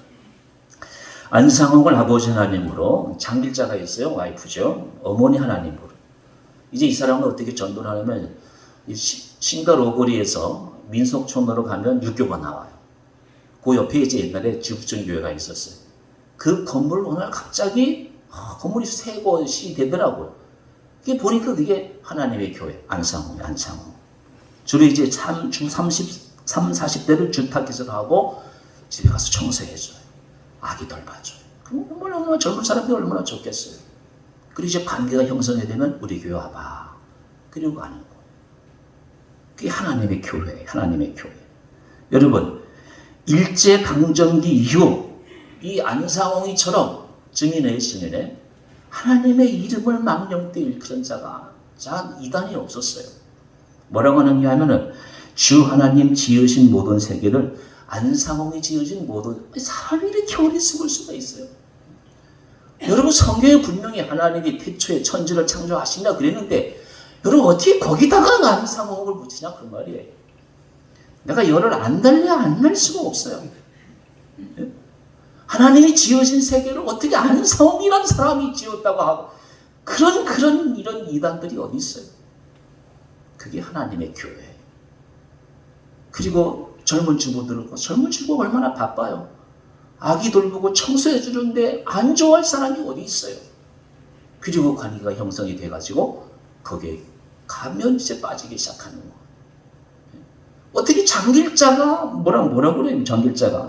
안상홍을 아버지 하나님으로 장길자가 있어요. 와이프죠. 어머니 하나님으로. 이제 이 사람은 어떻게 전도를 하냐면 신갈 오거리에서 민속촌으로 가면 유교가 나와요. 그 옆에 이제 옛날에 지구촌교회가 있었어요. 그 건물 오늘 갑자기 건물이 새 곳이 되더라고요. 그게 보니까 그게 하나님의 교회 안상홍. 주로 이제 주 40대를 주탁기를 하고 집에 가서 청소해줘요. 아기 돌봐줘요. 그럼 얼마나 젊은 사람들이 얼마나 좋겠어요. 그리고 이제 관계가 형성이 되면 우리 교회 와봐. 그리고 가는 거예요. 그게 하나님의 교회예요. 하나님의 교회. 여러분, 일제강점기 이후 이 안상홍이처럼 증인에 하나님의 이름을 망령되 일컬은 자가 이단이 없었어요. 뭐라고 하느냐 하면은 주 하나님 지으신 모든 세계를 안상홍이 지으신 모든 사람이 이렇게 어리석을 수가 있어요. 여러분 성경에 분명히 하나님이 태초에 천지를 창조하신다 그랬는데 여러분 어떻게 거기다가 안상홍을 붙이냐 그 말이에요. 내가 열을 안 달래야 안 날 수가 없어요. 하나님이 지으신 세계를 어떻게 안상홍이라는 사람이 지었다고 하고 이런 이단들이 어디 있어요? 그게 하나님의 교회. 그리고 젊은 주부가 얼마나 바빠요. 아기 돌보고 청소해 주는데 안 좋아할 사람이 어디 있어요? 그리고 관계가 형성이 돼가지고 거기에 감염죄에 빠지기 시작하는 거예요. 어떻게 장길자가 뭐라 그래요? 장길자가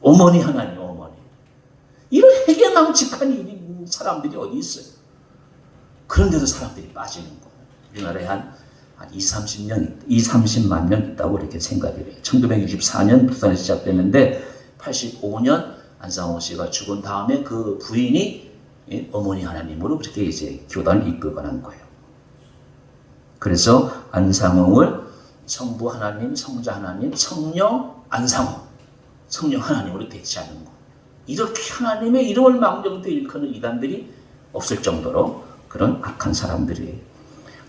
어머니 하나님 어머니 이런 해괴망측한 사람들이 어디 있어요? 그런데도 사람들이 빠지는 거예요. 우리나라에 한 30만 명 있다고 이렇게 생각이 해요. 1964년 부산에 시작됐는데 85년 안상홍 씨가 죽은 다음에 그 부인이 어머니 하나님으로 그렇게 이제 교단을 이끌어가는 거예요. 그래서 안상홍을 성부 하나님, 성자 하나님, 성령 안상홍, 성령 하나님으로 대체하는 거. 이렇게 하나님의 이름을 망정도 일컫는 이단들이 없을 정도로 그런 악한 사람들이에요.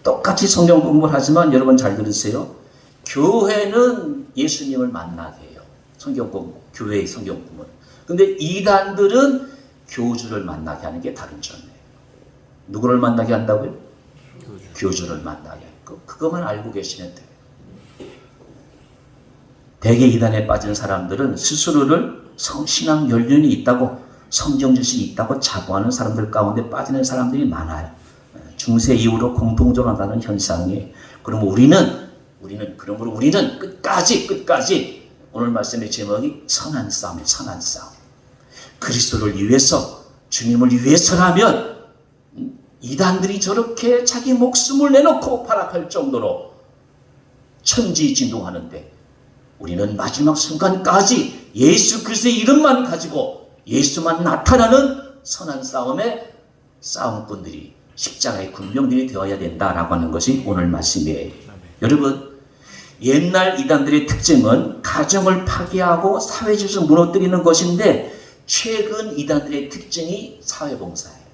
똑같이 성경 공부를 하지만 여러분 잘 들으세요. 교회는 예수님을 만나게 해요. 성경 공부, 교회의 성경 공부는. 근데 이단들은 교주를 만나게 하는 게 다른 점이에요. 누구를 만나게 한다고요? 교주를 만나게. 그것만 알고 계시면 돼요. 대개 이단에 빠진 사람들은 스스로를 신앙 연륜이 있다고, 성경 지식이 있다고 자부하는 사람들 가운데 빠지는 사람들이 많아요. 중세 이후로 공통적으로 나타나는 현상이에요. 그러므로 우리는 끝까지 오늘 말씀의 제목이 선한 싸움이에요. 선한 싸움. 그리스도를 위해서, 주님을 위해서라면 이단들이 저렇게 자기 목숨을 내놓고 발악할 정도로 천지진동하는데 우리는 마지막 순간까지 예수 그리스도의 이름만 가지고 예수만 나타나는 선한 싸움의 싸움꾼들이, 십자가의 군병들이 되어야 된다라고 하는 것이 오늘 말씀이에요. 여러분, 옛날 이단들의 특징은 가정을 파괴하고 사회질서 무너뜨리는 것인데 최근 이단들의 특징이 사회봉사예요.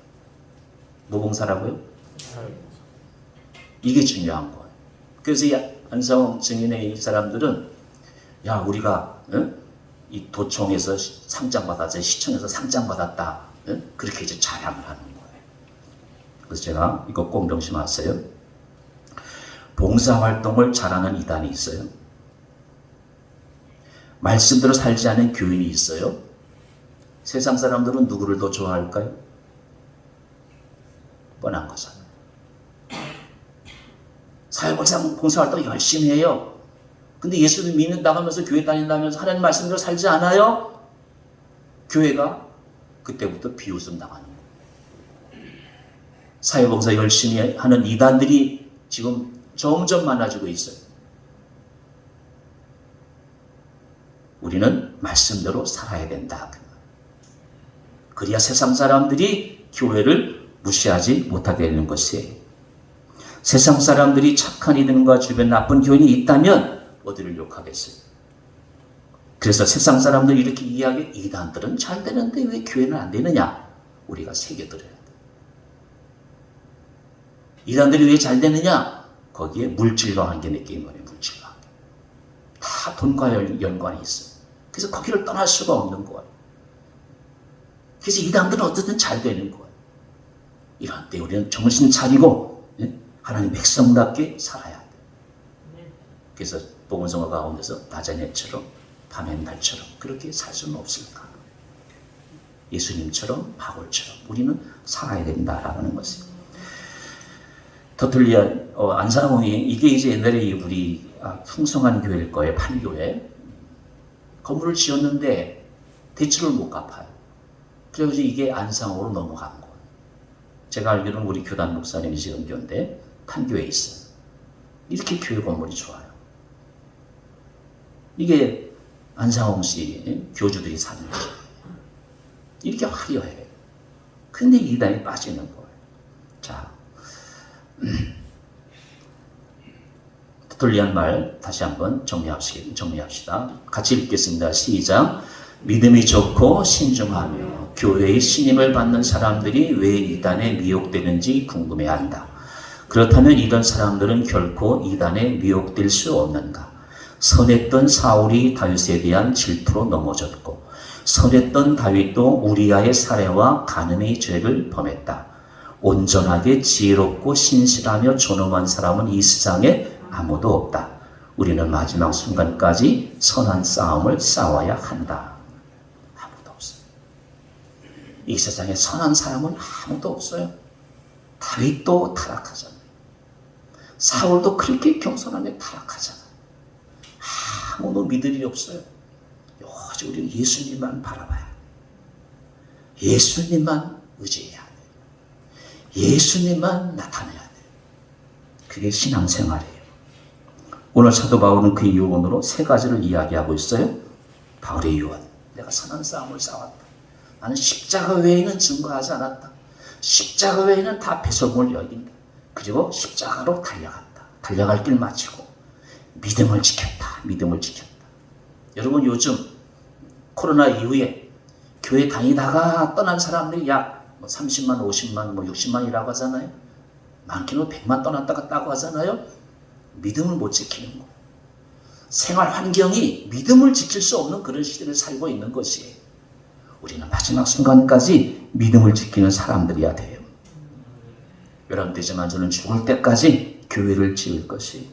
뭐 봉사라고요? 이게 중요한 거예요. 그래서 이 안상홍 증인의 이 사람들은 우리가 이 도청에서 상장 받았다, 시청에서 상장 받았다, 그렇게 이제 자랑을 하는 거예요. 그래서 제가 이거 꼭 명심하세요. 봉사활동을 잘하는 이단이 있어요. 말씀대로 살지 않은 교인이 있어요. 세상 사람들은 누구를 더 좋아할까요? 뻔한 거잖아요. 봉사활동 열심히 해요. 근데 예수를 믿는다고 하면서 교회 다닌다면서 하나님 말씀대로 살지 않아요? 교회가 그때부터 비웃음 당하는 거예요. 사회봉사 열심히 하는 이단들이 지금 점점 많아지고 있어요. 우리는 말씀대로 살아야 된다. 그래야 세상 사람들이 교회를 무시하지 못하게 되는 것이에요. 세상 사람들이 착한 이들과 주변 나쁜 교인이 있다면 어디를 욕하겠어요? 그래서 세상 사람들이 이렇게 이야기해, 이단들은 잘 되는데 왜 교회는 안 되느냐? 우리가 새겨들어야 돼. 이단들이 왜 잘 되느냐? 거기에 물질과 관계를 끼는 거예요. 물질과 관계. 다 돈과 연관이 있어요. 그래서 거기를 떠날 수가 없는 거예요. 그래서 이단들은 어쨌든 잘 되는 거예요. 이런 때 우리는 정신 차리고 하나님 백성답게 살아야 돼. 그래서 복음성화 가운데서 낮엔 해처럼 밤엔 달처럼 그렇게 살 수는 없을까? 예수님처럼 바울처럼 우리는 살아야 된다라는 것이에요. 터툴리안 안상홍이 이게 이제 옛날에 우리 풍성한 교회일 거예요. 판교에 건물을 지었는데 대출을 못 갚아요. 그래서 이게 안상홍으로 넘어간 거예요. 제가 알기로는 우리 교단 목사님이 지은 교회인데 판교에 있어요. 이렇게 교회 건물이 좋아요. 이게 안상홍 씨 교주들이 사는 거죠. 이렇게 화려해요. 근데 이단에 빠지는 거예요. 자, 터툴리안 말 다시 한번 정리합시다. 같이 읽겠습니다. 시작. 믿음이 좋고 신중하며 교회의 신임을 받는 사람들이 왜 이단에 미혹되는지 궁금해한다. 그렇다면 이런 사람들은 결코 이단에 미혹될 수 없는가? 선했던 사울이 다윗에 대한 질투로 넘어졌고, 선했던 다윗도 우리아의 살해와 간음의 죄를 범했다. 온전하게 지혜롭고 신실하며 존엄한 사람은 이 세상에 아무도 없다. 우리는 마지막 순간까지 선한 싸움을 싸워야 한다. 아무도 없어요. 이 세상에 선한 사람은 아무도 없어요. 다윗도 타락하잖아요. 사울도 그렇게 겸손하게 타락하잖아요. 아무도 믿을 일이 없어요. 오직 우리는 예수님만 바라봐야 해요. 예수님만 의지해야 돼요. 예수님만 나타내야 돼요. 그게 신앙생활이에요. 오늘 사도 바울은 그 유언으로 세 가지를 이야기하고 있어요. 바울의 유언. 내가 선한 싸움을 싸웠다. 나는 십자가 외에는 증거하지 않았다. 십자가 외에는 다 배설물을 여긴다. 그리고 십자가로 달려간다. 달려갈 길 마치고 믿음을 지켰다. 믿음을 지켰다. 여러분, 요즘 코로나 이후에 교회 다니다가 떠난 사람들이 약 30만, 50만, 60만이라고 하잖아요. 많게는 100만 떠났다가 따고 하잖아요. 믿음을 못 지키는 거. 생활 환경이 믿음을 지킬 수 없는 그런 시대를 살고 있는 것이에요. 우리는 마지막 순간까지 믿음을 지키는 사람들이야 돼요. 여러분, 되지만 저는 죽을 때까지 교회를 지을 것이,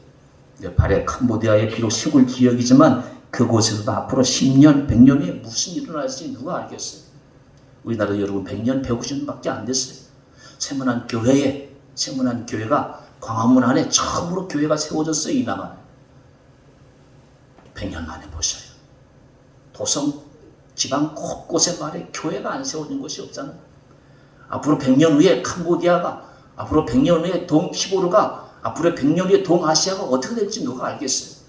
내 발에 캄보디아의 비록 시골 지역이지만 그곳에서도 앞으로 10년, 100년이 무슨 일이 일어날지 누가 알겠어요. 우리나라 여러분 100년, 150년밖에 안 됐어요. 세문안 교회가 광화문 안에 처음으로 교회가 세워졌어요. 이 나라에 100년 만에 보셔요. 도성 지방 곳곳에 말에 교회가 안 세워진 곳이 없잖아요. 앞으로 100년 후에 캄보디아가, 앞으로 100년 후에 동티모르가, 앞으로 100년 후에 동아시아가 어떻게 될지 누가 알겠어요.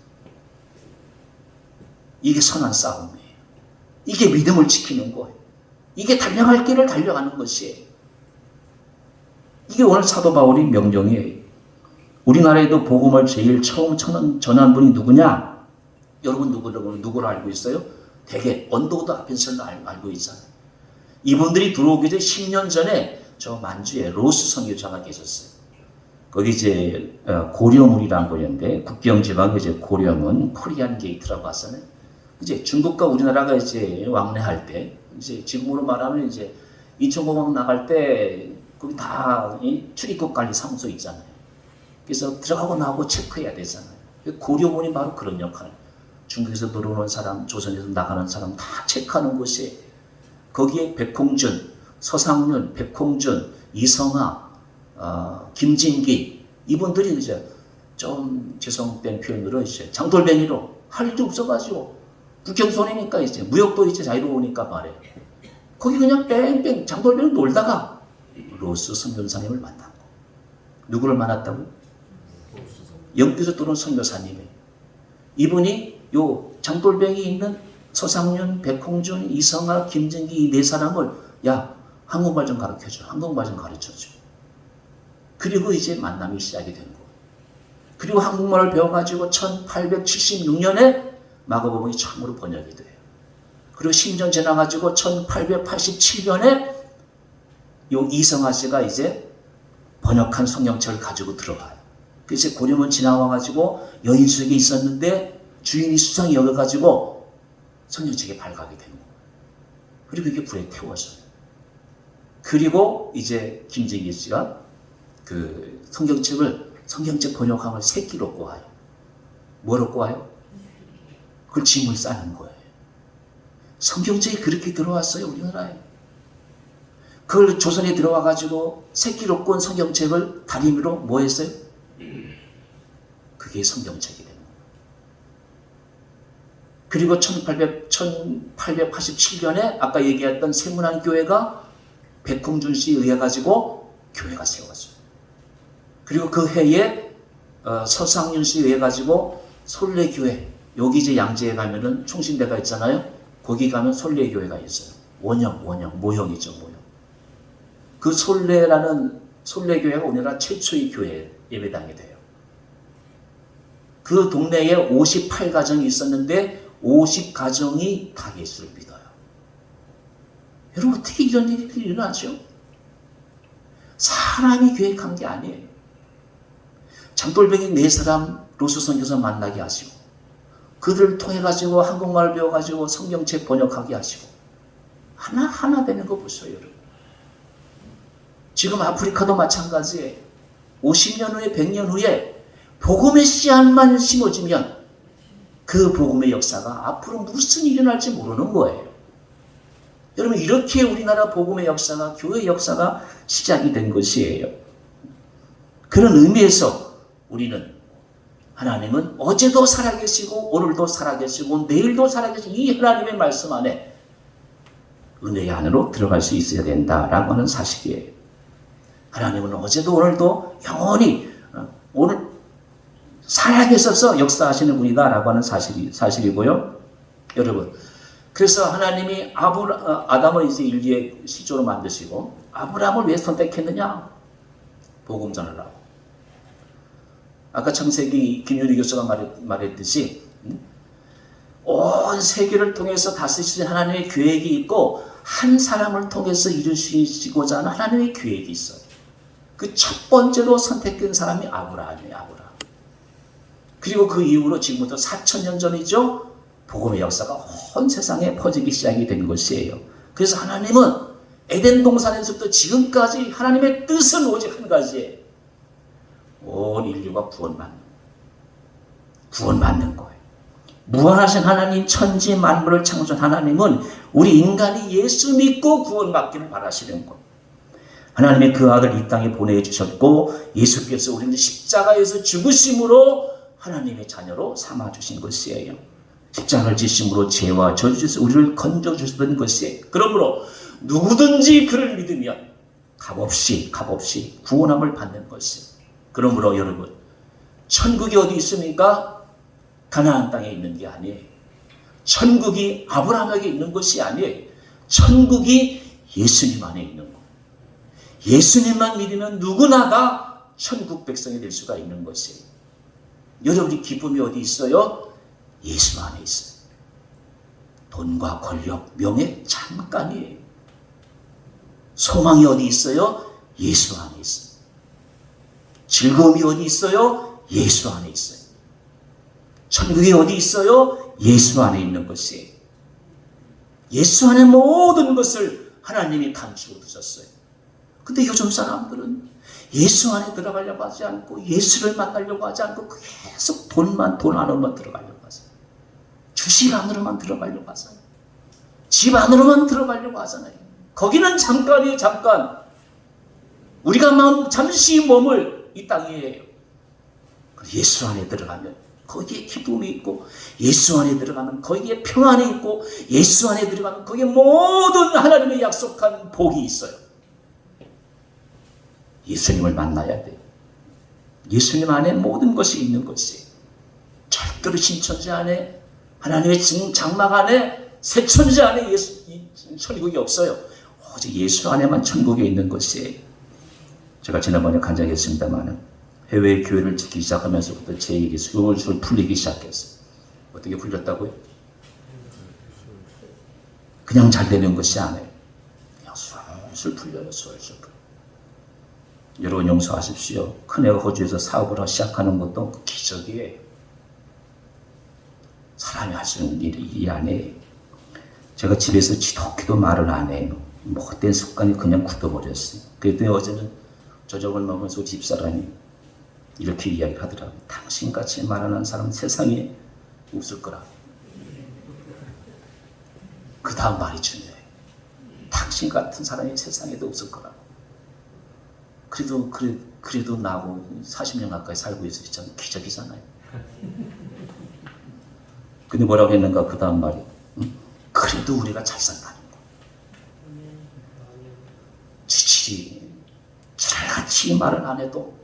이게 선한 싸움이에요. 이게 믿음을 지키는 거예요. 이게 달려갈 길을 달려가는 것이에요. 이게 오늘 사도 바울이 명령이에요. 우리나라에도 복음을 제일 처음 전한 분이 누구냐? 여러분 누구를 알고 있어요? 대개 언더우드 아펜셀을 알고 있잖아요. 이분들이 들어오기 전에 10년 전에 저 만주에 로스 선교사가 계셨어요. 거기 이제 고려문이라는 거였는데, 국경지방에 이제 고려문, 코리안 게이트라고 하잖아요. 이제 중국과 우리나라가 이제 왕래할 때, 이제 지금으로 말하면 이제 인천공항 나갈 때 거기 다 출입국 관리 사무소 있잖아요. 그래서 들어가고 나오고 체크해야 되잖아요. 고려문이 바로 그런 역할. 중국에서 들어오는 사람, 조선에서 나가는 사람 다 체크하는 곳이, 거기에 백홍준, 서상윤, 백홍준, 이성하, 김진기, 이분들이 이제 좀 죄송된 표현으로 이제 장돌뱅이로 할 일도 없어가지고, 북경손이니까 이제 무역도 이제 자유로우니까 말이에요. 거기 그냥 뺑뺑 장돌뱅이 놀다가 로스 선교사님을 만났고, 누구를 만났다고요? 영국에서 들어온 선교사님이. 이분이 요 장돌뱅이 있는 서상윤, 백홍준, 이성하, 김진기 이 네 사람을, 야, 한국말 좀 가르쳐줘. 한국말 좀 가르쳐줘. 그리고 이제 만남이 시작이 된 거예요. 그리고 한국말을 배워가지고 1876년에 마가복음이 처음으로 번역이 돼요. 그리고 10년 지나가지고 1887년에 요 이성하 씨가 이제 번역한 성경책을 가지고 들어가요. 그래서 고려문 지나와가지고 여인숙에 있었는데 주인이 수상히 여겨가지고 성경책에 발각이 된 거예요. 그리고 이게 불에 태워져요. 그리고 이제 김재기 씨가 그 성경책 번역함을 새끼로 얻고 와요. 뭘 얻고 와요? 그걸 짐을 싸는 거예요. 성경책이 그렇게 들어왔어요, 우리나라에. 그걸 조선에 들어와가지고 새끼로 얻고 온 성경책을 다리미로 뭐 했어요? 그게 성경책이 되는 거예요. 그리고 1887년에 아까 얘기했던 세문안 교회가 백홍준 씨에 의해 가지고 교회가 세워졌어요. 그리고 그 해에 서상윤 씨에 의해 가지고 솔레교회, 여기 이제 양재에 가면은 충신대가 있잖아요. 거기 가면 솔레교회가 있어요. 원형, 모형이죠, 모형. 그 솔레교회가 우리나라 최초의 교회 예배당이 돼요. 그 동네에 58가정이 있었는데 50가정이 다 예수를 믿어요. 여러분, 어떻게 이런 일이 일어나죠? 사람이 계획한 게 아니에요. 장돌뱅이 4사람 로스 선교사 만나게 하시고, 그들을 통해 가지고 한국말 배워 가지고 성경책 번역하게 하시고 하나 되는 거 보세요, 여러분. 지금 아프리카도 마찬가지예요. 50년 후에 100년 후에 복음의 씨앗만 심어지면 그 복음의 역사가 앞으로 무슨 일이 날지 모르는 거예요. 여러분, 이렇게 우리나라 복음의 역사가, 교회의 역사가 시작이 된 것이에요. 그런 의미에서 우리는, 하나님은 어제도 살아계시고 오늘도 살아계시고 내일도 살아계시고 이 하나님의 말씀 안에 은혜의 안으로 들어갈 수 있어야 된다라고 하는 사실이에요. 하나님은 어제도 오늘도 영원히 오늘 살아계셔서 역사하시는 분이다라고 하는 사실이고요. 여러분, 그래서 하나님이 아담을 이제 인류의 시조로 만드시고 아브라함을 왜 선택했느냐? 복음 전하라고. 아까 창세기 김유리 교수가 말했듯이 온 세계를 통해서 다스리시는 하나님의 계획이 있고 한 사람을 통해서 이루시고자 하는 하나님의 계획이 있어요. 그 첫 번째로 선택된 사람이 아브라함이에요. 아브라함. 그리고 그 이후로 지금부터 4,000년 전이죠. 복음의 역사가 온 세상에 퍼지기 시작이 된 것이에요. 그래서 하나님은 에덴 동산에서부터 지금까지 하나님의 뜻은 오직 한 가지예요. 온 인류가 구원받는 거예요. 무한하신 하나님, 천지 만물을 창조한 하나님은 우리 인간이 예수 믿고 구원받기를 바라시는 거예요. 하나님의 그 아들 이 땅에 보내주셨고 예수께서 우리를 십자가에서 죽으심으로 하나님의 자녀로 삼아주신 것이에요. 십자가를 지심으로 죄와 저주에서 우리를 건져주셨던 것이에요. 그러므로 누구든지 그를 믿으면 값없이 구원함을 받는 것이에요. 그러므로 여러분, 천국이 어디 있습니까? 가나안 땅에 있는 게 아니에요. 천국이 아브라함에게 있는 것이 아니에요. 천국이 예수님 안에 있는 거예요. 예수님만 믿으면 누구나 다 천국 백성이 될 수가 있는 것이에요. 여러분이 기쁨이 어디 있어요? 예수 안에 있어요. 돈과 권력, 명예 잠깐이에요. 소망이 어디 있어요? 예수 안에 있어요. 즐거움이 어디 있어요? 예수 안에 있어요. 천국이 어디 있어요? 예수 안에 있는 것이에요. 예수 안에 모든 것을 하나님이 감추어 두셨어요. 근데 요즘 사람들은 예수 안에 들어가려고 하지 않고 예수를 만나려고 하지 않고 계속 돈 안으로만 들어가려고 하잖아요. 주식 안으로만 들어가려고 하잖아요. 집 안으로만 들어가려고 하잖아요. 거기는 잠깐이에요, 잠깐. 우리가 잠시 머물 이 땅이에요. 예수 안에 들어가면 거기에 기쁨이 있고, 예수 안에 들어가면 거기에 평안이 있고, 예수 안에 들어가면 거기에 모든 하나님의 약속한 복이 있어요. 예수님을 만나야 돼요. 예수님 안에 모든 것이 있는 것이에요. 절대로 신천지 안에, 하나님의 장막 안에, 새천지 안에 천국이 없어요. 오직 예수 안에만 천국이 있는 것이에요. 제가 지난번에 간증했습니다만 해외 교회를 짓기 시작하면서부터 제 일이 술술 풀리기 시작했어요. 어떻게 풀렸다고요? 그냥 잘 되는 것이 아니에요. 그냥 술술 풀려요. 술술 풀려요. 여러분 용서하십시오. 큰애가 호주에서 사업을 시작하는 것도 기적이에요. 사람이 할 수 있는 일이 아니에요. 제가 집에서 지독히도 말을 안 해요. 못된 습관이 그냥 굳어버렸어요. 그랬더니 어제는 저녁을 먹으면서 집사람이 이렇게 이야기를 하더라고요. 당신같이 말하는 사람 세상에 없을 거라고. 그 다음 말이 중요해요. 당신 같은 사람이 세상에도 없을 거라고. 그래도 나하고 40년 가까이 살고 있어서 참 기적이잖아요. 근데 뭐라고 했는가 그 다음 말이, 그래도 우리가 잘 산다는 거. 지칠이 잘같이 말을 안 해도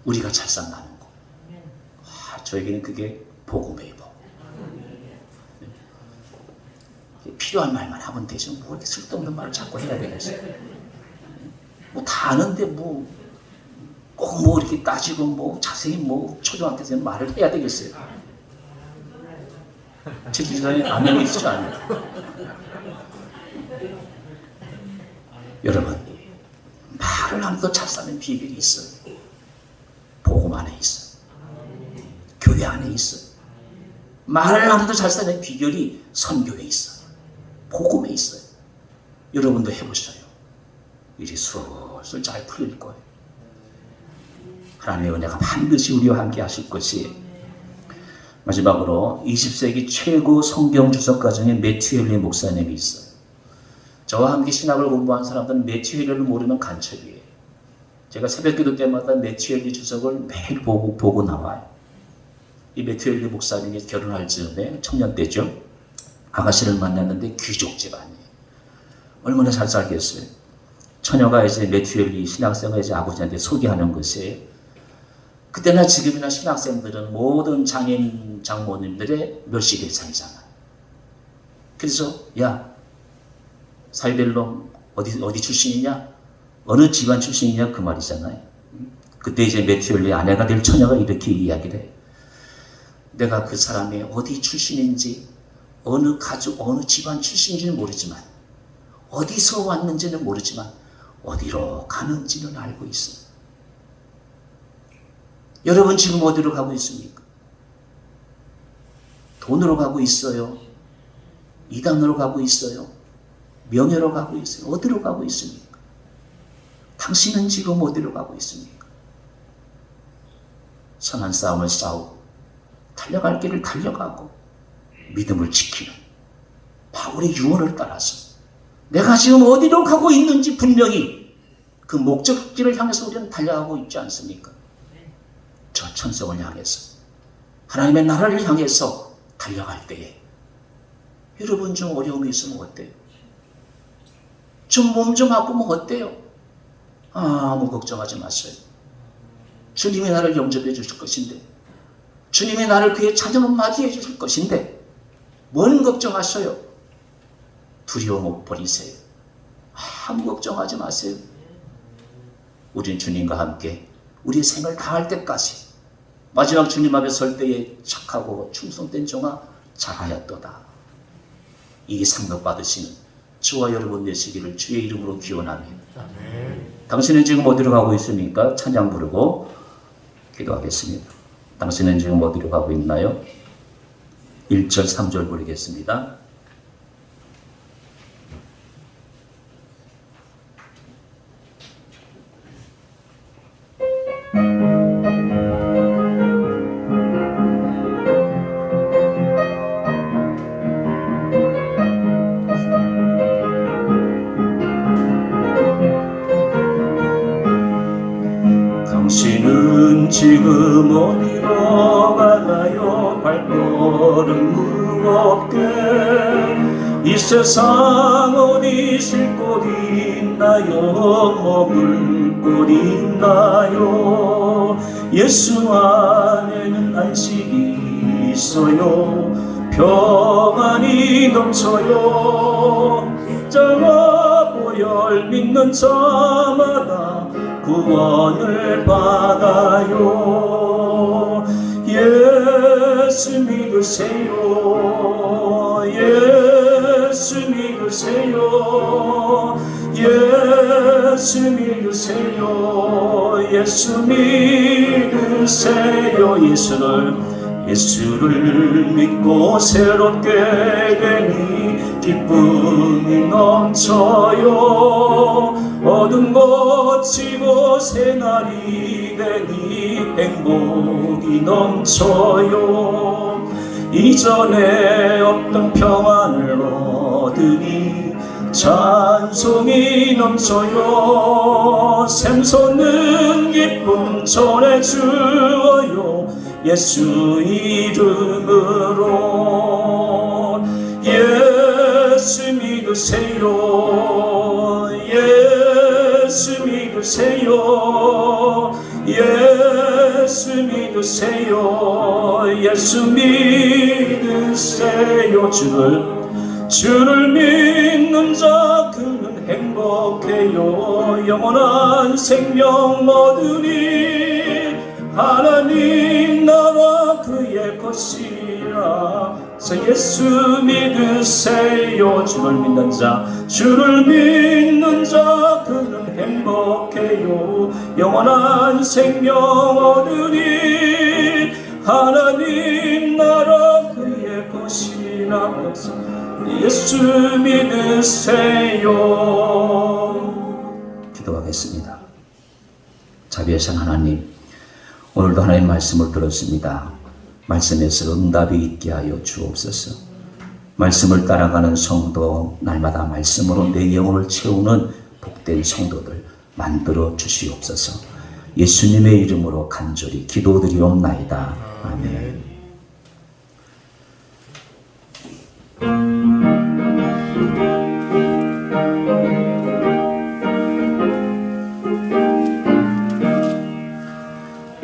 우리가 잘 산다는 거. 저에게는 그게 복음이에요. 필요한 말만 하면 되죠. 뭐 이렇게 쓸데없는 말을 자꾸 해야 되겠어요. 뭐 다 아는데 뭐 꼭 뭐 이렇게 따지고 뭐 자세히 뭐 초등학교에서 말을 해야 되겠어요. 제 주변에 아멘이 있지 않아요. 여러분, 말을 안 해도 잘 사는 비결이 있어요. 복음 안에 있어요. 교회 안에 있어요. 말을 안 해도 잘 사는 비결이 선교에 있어요. 복음에 있어요. 여러분도 해보셔요. 일이 술술 잘 풀릴 거예요. 하나님의 은혜가 반드시 우리와 함께 하실 것이에요. 마지막으로 20세기 최고 성경 주석 가정의 매튜 헨리 목사님이 있어요. 저와 함께 신학을 공부한 사람들은 매튜 헨리를 모르면 간첩이에요. 제가 새벽기도 때마다 매튜 헨리 주석을 매일 보고 나와요. 이 매튜 헨리 목사님이 결혼할 즈음에 청년 때죠. 아가씨를 만났는데 귀족 집안이에요. 얼마나 잘 살겠어요. 처녀가 이제 매튜 헨리 신학생을 이제 아버지한테 소개하는 것이에요. 그때나 지금이나 신학생들은 모든 장인 장모님들의 멸시 대상이잖아요. 그래서 야, 사이벨놈 어디 출신이냐? 어느 집안 출신이냐? 그 말이잖아요. 그때 이제 매튜 헨리 아내가 될 처녀가 이렇게 이야기를 해요. 내가 그 사람이 어디 출신인지, 어느 가족, 어느 집안 출신인지는 모르지만, 어디서 왔는지는 모르지만, 어디로 가는지는 알고 있어요. 여러분 지금 어디로 가고 있습니까? 돈으로 가고 있어요? 이단으로 가고 있어요? 명예로 가고 있어요? 어디로 가고 있습니까? 당신은 지금 어디로 가고 있습니까? 선한 싸움을 싸우고 달려갈 길을 달려가고 믿음을 지키는 바울의 유언을 따라서 내가 지금 어디로 가고 있는지 분명히 그 목적지를 향해서 우리는 달려가고 있지 않습니까? 저 천성을 향해서 하나님의 나라를 향해서 달려갈 때에 여러분 좀 어려움이 있으면 어때요? 좀 몸 좀 아프면 어때요? 아무 걱정하지 마세요. 주님이 나를 영접해 주실 것인데, 주님이 나를 그의 자녀로 맞이해 주실 것인데 뭔 걱정하셔요? 두려움 못 버리세요. 아무 걱정하지 마세요. 우린 주님과 함께 우리의 생을 다할 때까지 마지막 주님 앞에 설 때에 착하고 충성된 종아 잘하였도다. 이 상급 받으시는 저와 여러분 되시기를 주의 이름으로 기원합니다. 당신은 지금 어디로 가고 있습니까? 찬양 부르고 기도하겠습니다. 당신은 지금 어디로 가고 있나요? 1절 3절 부르겠습니다. 당신은 지금 어디로 가나요? 발걸음 무겁게 이 세상 어디 쉴 곳 있나요? 머물 곳 있나요? 예수 안에는 안식이 있어요. 평안이 넘쳐요. 십자가 보혈 믿는 자마다 구원을 받아요. 예수 믿으세요. 예수 믿으세요. 예수 믿으세요. 예수 믿으세요. 예수를 믿고 새롭게 되니 기쁨이 넘쳐요. 어둠 거치고 새날이 되니 행복이 넘쳐요. 이전에 없던 평안을 얻으니 찬송이 넘쳐요. 샘솟는 기쁨 전해주어요. 예수 이름으로. 예수 믿으세요. 예수 믿으세요. 예수 믿으세요. 예수 믿으세요. 주를 믿는 자 그는 행복해요. 영원한 생명 얻으니 하나님 나라 그의 것이라. 예수 믿으세요. 주를 믿는 자 그는 행복해요. 영원한 생명 얻으니 하나님 나라 그의 예수 믿으세요. 기도하겠습니다. 자비하신 하나님, 오늘도 하나님의 말씀을 들었습니다. 말씀에서 응답이 있게 하여 주옵소서. 말씀을 따라가는 성도, 날마다 말씀으로 내 영혼을 채우는 복된 성도들 만들어 주시옵소서. 예수님의 이름으로 간절히 기도드리옵나이다. 아멘.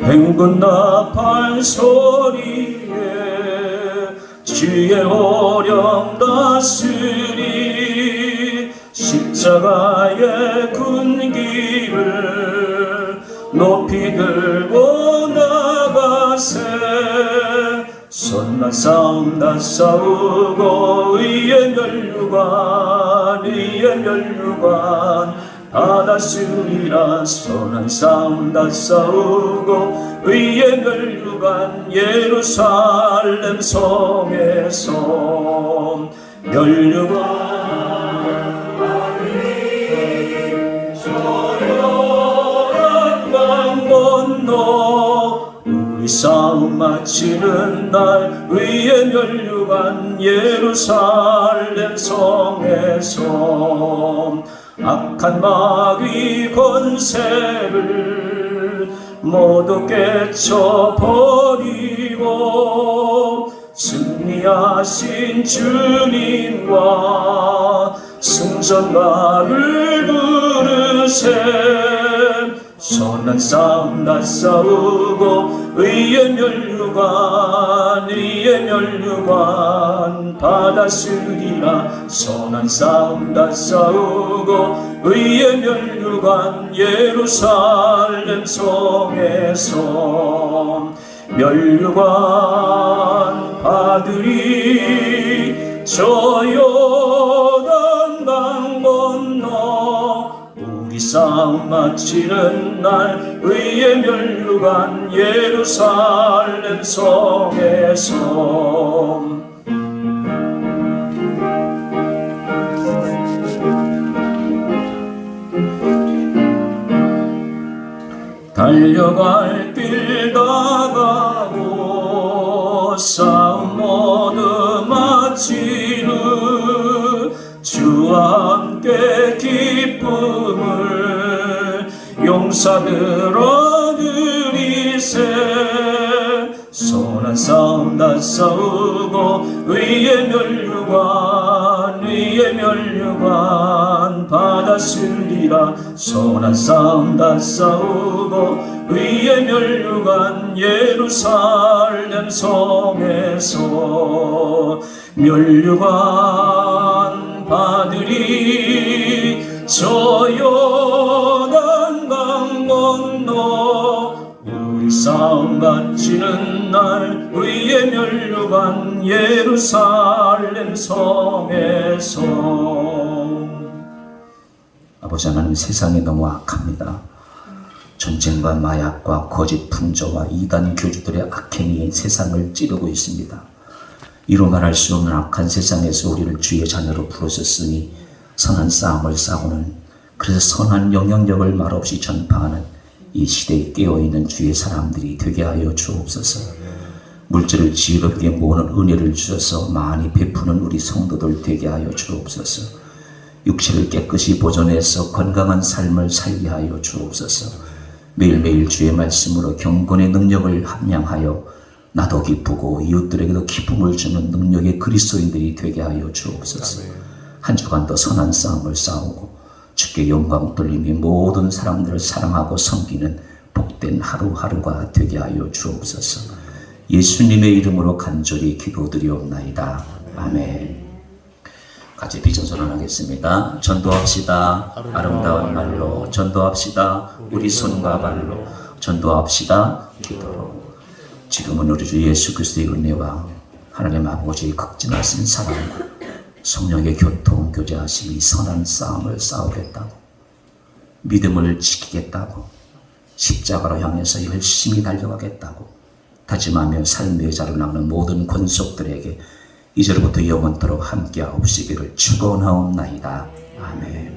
행군 나팔 소리에 주의 오령 다스리 십자가의 군기를 높이 들고 나가세. 선한 싸움 다 싸우고 의의 멸류관 받았으리라. 선한 싸움 다 싸우고 의의 멸류관 예루살렘 성에서 멸류관 조용한 강 건너 우리 싸움 마치는 날 의의 멸류관 예루살렘 성에서 악한 마귀 권세를 모두 깨쳐버리고 승리하신 주님과 승전가를 부르세. 선한 싸움 다 싸우고 의의 멸류관 받았으리라. 선한 싸움 다 싸우고 의의 멸류관 예루살렘 성에서 멸류관 받으리. 저 요단 강 건너 우리 싸움 마치는 날 의의 멸류관 예루살렘 성에서 달려갈 길 다가고 싸움 모두 마치는 주와 함께 기쁨을 용사들어 누리세. 선한 싸움 다 싸우고 의의 멸류관 받았으리라. 선한 싸움 다 싸우고 의의 멸류관 예루살렘 성에서 멸류관 받으리. 저 요단 강 건너 우리 싸움 마치는 날 의의 멸류관 예루살렘 성에서. 아버지 하나님, 세상이 너무 악합니다. 전쟁과 마약과 거짓 풍조와 이단 교주들의 악행이 세상을 찌르고 있습니다. 이루 말할 수 없는 악한 세상에서 우리를 주의 자녀로 부르셨으니 선한 싸움을 싸우는, 그래서 선한 영향력을 말없이 전파하는 이 시대에 깨어있는 주의 사람들이 되게 하여 주옵소서. 물질을 지혜롭게 모으는 은혜를 주셔서 많이 베푸는 우리 성도들 되게 하여 주옵소서. 육체를 깨끗이 보존해서 건강한 삶을 살게 하여 주옵소서. 매일매일 주의 말씀으로 경건의 능력을 함양하여 나도 기쁘고 이웃들에게도 기쁨을 주는 능력의 그리스도인들이 되게 하여 주옵소서. 한 주간도 선한 싸움을 싸우고 주께 영광 돌리며 모든 사람들을 사랑하고 섬기는 복된 하루하루가 되게 하여 주옵소서. 예수님의 이름으로 간절히 기도드리옵나이다. 아멘. 같이 비전 선언하겠습니다. 전도합시다. 아름다운 말로 전도합시다. 우리 손과 발로 전도합시다. 기도로. 지금은 우리 주 예수 그리스도의 은혜와 하나님 아버지의 극진하신 사랑과 성령의 교통 교제하심이 선한 싸움을 싸우겠다고, 믿음을 지키겠다고, 십자가로 향해서 열심히 달려가겠다고 다짐하며 삶의 자를 낚는 모든 권속들에게 이제로부터 영원토록 함께하옵시기를 축원하옵나이다. 아멘.